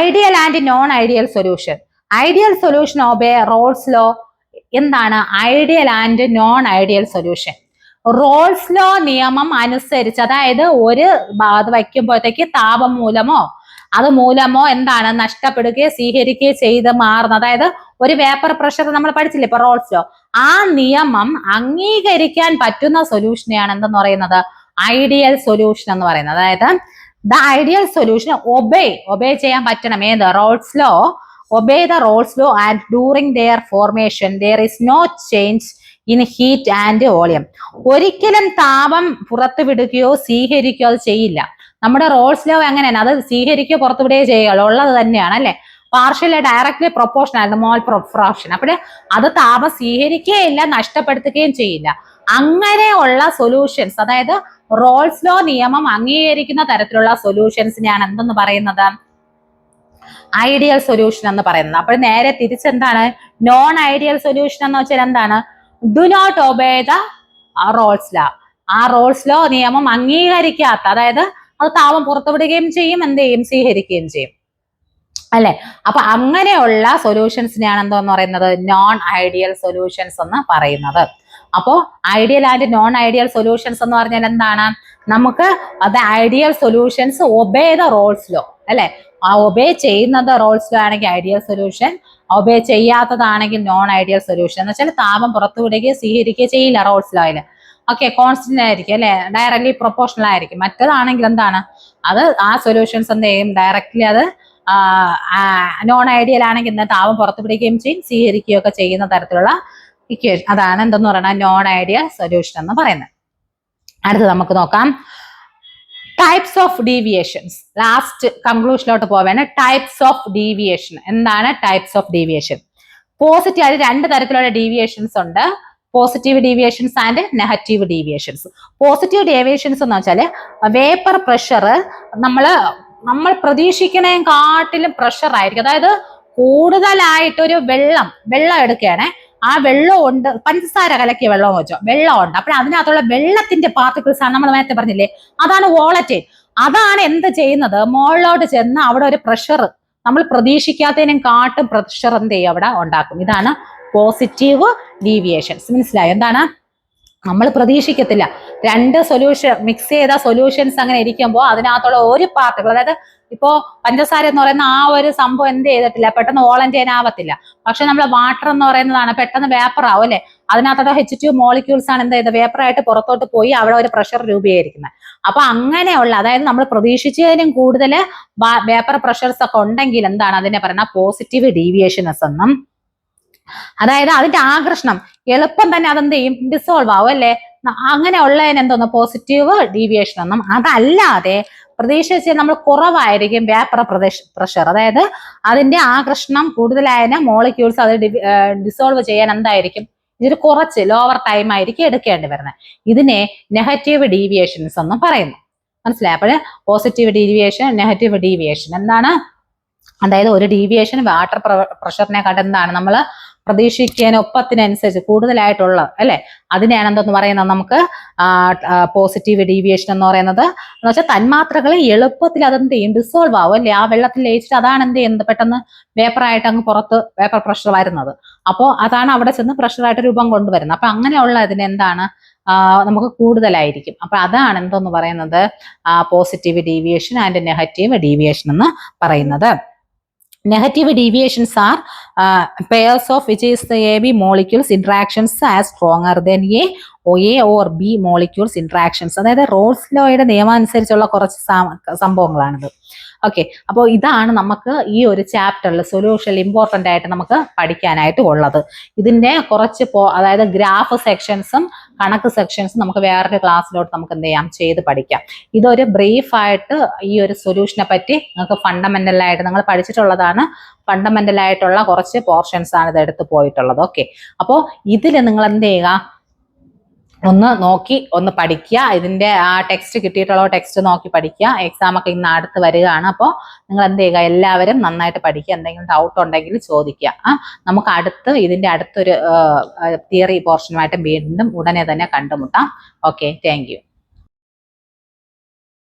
ideal and non ideal solution. Ideal solution obey Raoult's law. എന്താണ് ideal and non ideal solution? Raoult's law നിയമം അനുസരിച്ച്, അതായത് ഒരു അത് വയ്ക്കുമ്പോഴത്തേക്ക് താപം മൂലമോ അത് മൂലമോ എന്താണ് നഷ്ടപ്പെടുകയോ സ്വീകരിക്കുകയോ ചെയ്ത് മാറുന്ന, അതായത് ഒരു വേപ്പർ പ്രഷർ നമ്മൾ പഠിച്ചില്ലേ ഇപ്പൊ റോൾസ് ലോ, ആ നിയമം അംഗീകരിക്കാൻ പറ്റുന്ന സൊല്യൂഷനെയാണ് എന്തെന്ന് പറയുന്നത് ഐഡിയൽ സൊല്യൂഷൻ എന്ന് പറയുന്നത്. അതായത് ദ ഐഡിയൽ സൊല്യൂഷൻ ഒബേ ചെയ്യാൻ പറ്റണം. ഏത്? Raoult's law. obey the Rolle's law and during their formation there is no change in heat and volume. ഒരിക്കലും താപം പുറത്തു വിടുകയോ സ്വീകരിക്കുകയോ അത് ചെയ്യില്ല. നമ്മുടെ റോൾസ് ലോ എങ്ങനെയാണ്, അത് സ്വീകരിക്കുകയോ പുറത്തുവിടുകയോ ചെയ്യുകയുള്ളൂ, ഉള്ളത് തന്നെയാണ് അല്ലെ. പാർഷ്യലി ഡയറക്ട്ലി പ്രൊപ്പോർഷൻ ആയിരുന്നു മോൾ ഫ്രാക്ഷൻ. അപ്പോൾ അത് താപം സ്വീകരിക്കുകയില്ല, നഷ്ടപ്പെടുത്തുകയും ചെയ്യില്ല. അങ്ങനെയുള്ള സൊല്യൂഷൻസ്, അതായത് റോൾസ് ലോ നിയമം അംഗീകരിക്കുന്ന തരത്തിലുള്ള സൊല്യൂഷൻസിനെയാണ് എന്തെന്ന് പറയുന്നത് ഐഡിയൽ സൊല്യൂഷൻ എന്ന് പറയുന്നത്. അപ്പോൾ നേരെ തിരിച്ചെന്താണ് നോൺ ഐഡിയൽ സൊല്യൂഷൻ എന്ന് വെച്ചാൽ എന്താണ്, do not obey the Raoult's law. ആ റോൾസ് ലോ നിയമം അംഗീകരിക്കാത്ത, അതായത് അത് താപം പുറത്തുവിടുകയും ചെയ്യും, എന്ത് ചെയ്യും, സ്വീകരിക്കുകയും ചെയ്യും അല്ലെ. അപ്പൊ അങ്ങനെയുള്ള സൊല്യൂഷൻസിനെയാണ് എന്തോന്ന് പറയുന്നത് നോൺ ഐഡിയൽ സൊല്യൂഷൻസ് എന്ന് പറയുന്നത്. അപ്പോ ideal and non ideal solutions എന്ന് പറഞ്ഞാൽ എന്താണ്, നമുക്ക് അത് ideal solutions obey the Raoult's law അല്ലെ. ആ ഒബേ ചെയ്യുന്നത് റോൾസ് ലോ ആണെങ്കിൽ ഐഡിയൽ സൊല്യൂഷൻ, ഒബേ ചെയ്യാത്തതാണെങ്കിൽ നോൺ ഐഡിയൽ സൊല്യൂഷൻ. എന്ന് വെച്ചാൽ താപം പുറത്തുവിടുകയോ സ്വീകരിക്കുകയോ ചെയ്യില്ല റോൾസ് ലോയില്. ഓക്കെ, കോൺസ്റ്റന്റ് ആയിരിക്കും അല്ലെ, ഡയറക്ട്ലി പ്രൊപ്പോർഷണൽ ആയിരിക്കും. മറ്റേതാണെങ്കിൽ എന്താണ്, അത് ആ സൊല്യൂഷൻസ് എന്ത് ചെയ്യും, ഡയറക്ട്ലി അത് നോൺ ഐഡിയൽ ആണെങ്കിൽ താപം പുറത്തുവിടുകയും ചെയ്യും, സ്വീകരിക്കുകയും ഒക്കെ ചെയ്യുന്ന തരത്തിലുള്ള ഇക്വേഷൻ, അതാണ് എന്തെന്ന് പറയുന്നത് നോൺ ഐഡിയൽ സൊല്യൂഷൻ എന്ന് പറയുന്നത്. അടുത്ത് നമുക്ക് നോക്കാം ടൈപ്സ് ഓഫ് ഡീവിയേഷൻസ്. ലാസ്റ്റ് കൺക്ലൂഷനിലോട്ട് പോവാണ്. Types of deviation. എന്താണ് ടൈപ്സ് ഓഫ് ഡീവിയേഷൻ? പോസിറ്റീവ് ആയിട്ട് രണ്ട് തരത്തിലുള്ള ഡീവിയേഷൻസ് ഉണ്ട്, positive deviations and negative deviations. Positive deviations എന്ന് വെച്ചാൽ വേപ്പർ പ്രഷർ നമ്മൾ പ്രതീക്ഷിക്കുന്നതിനെക്കാട്ടിലും പ്രഷർ ആയിരിക്കും. അതായത് കൂടുതലായിട്ടൊരു വെള്ളം എടുക്കുകയാണെ, ആ വെള്ളം ഉണ്ട്, പഞ്ചസാര കലക്കിയ വെള്ളം വെച്ചോ, വെള്ളമുണ്ട്, അപ്പോൾ അതിനകത്തുള്ള വെള്ളത്തിന്റെ പാർട്ടിക്കിൾസ് ആണ് നമ്മൾ നേരത്തെ പറഞ്ഞില്ലേ, അതാണ് വോളറ്റൈൽ. അതാണ് എന്ത് ചെയ്യുന്നത്, മുകളിലോട്ട് ചെന്ന് അവിടെ ഒരു പ്രഷർ, നമ്മൾ പ്രതീക്ഷിക്കാത്തതിനും കാട്ടും പ്രഷർ എന്ത് ചെയ്യും അവിടെ ഉണ്ടാക്കും. ഇതാണ് പോസിറ്റീവ് ഡീവിയേഷൻസ്. മനസ്സിലായോ? എന്താണ്, നമ്മൾ പ്രതീക്ഷിക്കത്തില്ല, രണ്ട് സൊല്യൂഷൻ മിക്സ് ചെയ്ത സൊല്യൂഷൻസ് അങ്ങനെ ഇരിക്കുമ്പോൾ അതിനകത്തുള്ള ഒരു പാർട്ടിക്കിൾ, അതായത് ഇപ്പോ പഞ്ചസാര എന്ന് പറയുന്ന ആ ഒരു സംഭവം എന്ത് ചെയ്തിട്ടില്ല, പെട്ടെന്ന് വോളന്റൈൻ ആവത്തില്ല. പക്ഷെ നമ്മൾ വാട്ടർ എന്ന് പറയുന്നതാണ് പെട്ടെന്ന് വേപ്പർ ആവും അല്ലെ, അതിനകത്തോടെ H2 മോളിക്യൂൾസ് ആണ് എന്ത് ചെയ്തത്, വേപ്പറായിട്ട് പുറത്തോട്ട് പോയി അവിടെ ഒരു പ്രഷർ രൂപീകരിക്കുന്നത്. അപ്പൊ അങ്ങനെയുള്ള, അതായത് നമ്മൾ പ്രതീക്ഷിച്ചതിനും കൂടുതൽ വേപ്പർ പ്രഷർസ് ഒക്കെ ഉണ്ടെങ്കിൽ എന്താണ് അതിനെ പറയുന്ന പോസിറ്റീവ് ഡീവിയേഷൻസ് എന്നും. അതായത് അതിന്റെ ആകർഷണം എളുപ്പം തന്നെ അതെന്ത് ചെയ്യും, ഡിസോൾവ് ആവും അല്ലെ, അങ്ങനെയുള്ളതിന് എന്തോന്ന് പോസിറ്റീവ് ഡീവിയേഷൻ എന്നും. അതല്ലാതെ പ്രതീക്ഷിച്ച് നമ്മൾ കുറവായിരിക്കും വേപ്പർ പ്രഷർ, അതായത് അതിന്റെ ആകർഷണം കൂടുതലായതിന് മോളിക്യൂൾസ് അത് ഡിസോൾവ് ചെയ്യാൻ എന്തായിരിക്കും, ഇതൊരു കുറച്ച് ലോവർ ടൈം ആയിരിക്കും എടുക്കേണ്ടി വരുന്നത്. ഇതിനെ നെഗറ്റീവ് ഡീവിയേഷൻസ് എന്നും പറയുന്നു. മനസ്സിലായി? അപ്പോൾ പോസിറ്റീവ് ഡീവിയേഷൻ, നെഗറ്റീവ് ഡീവിയേഷൻ എന്താണ്, അതായത് ഒരു ഡീവിയേഷൻ വാട്ടർ പ്രഷറിനെക്കാട്ട് എന്താണ് നമ്മൾ പ്രതീക്ഷിക്കാനൊപ്പത്തിനനുസരിച്ച് കൂടുതലായിട്ടുള്ള അല്ലെ, അതിനെയാണ് എന്തെന്ന് പറയുന്നത് നമുക്ക് പോസിറ്റീവ് ഡീവിയേഷൻ എന്ന് പറയുന്നത്. എന്ന് വെച്ചാൽ തന്മാത്രകൾ എളുപ്പത്തിൽ അതെന്ത് ചെയ്യും, ഡിസോൾവ് ആവും അല്ലെ, ആ വെള്ളത്തിൽ ലയിച്ചിട്ട് അതാണ് എന്ത് ചെയ്യുന്നത്, പെട്ടെന്ന് വേപ്പറായിട്ട് അങ്ങ് പുറത്ത് വേപ്പർ പ്രഷർ വരുന്നത്. അപ്പോൾ അതാണ് അവിടെ ചെന്ന് പ്രഷറായിട്ട് രൂപം കൊണ്ടുവരുന്നത്. അപ്പൊ അങ്ങനെയുള്ള ഇതിന് എന്താണ് നമുക്ക് കൂടുതലായിരിക്കും. അപ്പൊ അതാണ് എന്തോന്ന് പറയുന്നത് positive deviation and negative deviation എന്ന് പറയുന്നത്. Negative deviations are pairs of which is the AB molecules interactions as stronger than A or B molecules interactions. അതായത് റോൾസ് ലോയുടെ നിയമം അനുസരിച്ചുള്ള കുറച്ച് സംഭവങ്ങളാണിത്. ഓക്കെ, അപ്പോൾ ഇതാണ് നമുക്ക് ഈ ഒരു ചാപ്റ്ററിൽ സൊല്യൂഷൻ ഇമ്പോർട്ടൻ്റ് ആയിട്ട് നമുക്ക് പഠിക്കാനായിട്ട് ഉള്ളത്. ഇതിന്റെ കുറച്ച് അതായത് ഗ്രാഫ് സെക്ഷൻസും കണക്ക് സെക്ഷൻസും നമുക്ക് വേറൊരു ക്ലാസ്സിലോട്ട് നമുക്ക് എന്ത് ചെയ്യാം, ചെയ്ത് പഠിക്കാം. ഇതൊരു ബ്രീഫായിട്ട് ഈ ഒരു സൊല്യൂഷനെ പറ്റി നിങ്ങൾക്ക് ഫണ്ടമെന്റൽ ആയിട്ട് നിങ്ങൾ പഠിച്ചിട്ടുള്ളതാണ്. ഫണ്ടമെന്റൽ ആയിട്ടുള്ള കുറച്ച് പോർഷൻസ് ആണ് ഇത് എടുത്ത് പോയിട്ടുള്ളത്. ഓക്കെ, അപ്പോൾ ഇതിൽ നിങ്ങൾ എന്ത് ചെയ്യുക, ഒന്ന് നോക്കി ഒന്ന് പഠിക്കുക. ഇതിന്റെ ആ ടെക്സ്റ്റ് കിട്ടിയിട്ടുള്ള ടെക്സ്റ്റ് നോക്കി പഠിക്കുക. എക്സാം ഒക്കെ ഇന്ന് അടുത്ത് വരികയാണ്. അപ്പോൾ നിങ്ങൾ എന്ത് ചെയ്യുക, എല്ലാവരും നന്നായിട്ട് പഠിക്കുക. എന്തെങ്കിലും ഡൗട്ട് ഉണ്ടെങ്കിൽ ചോദിക്കുക. നമുക്ക് ഇതിന്റെ അടുത്തൊരു തിയറി പോർഷനുമായിട്ട് വീണ്ടും ഉടനെ തന്നെ കണ്ടുമുട്ടാം. Okay, thank you.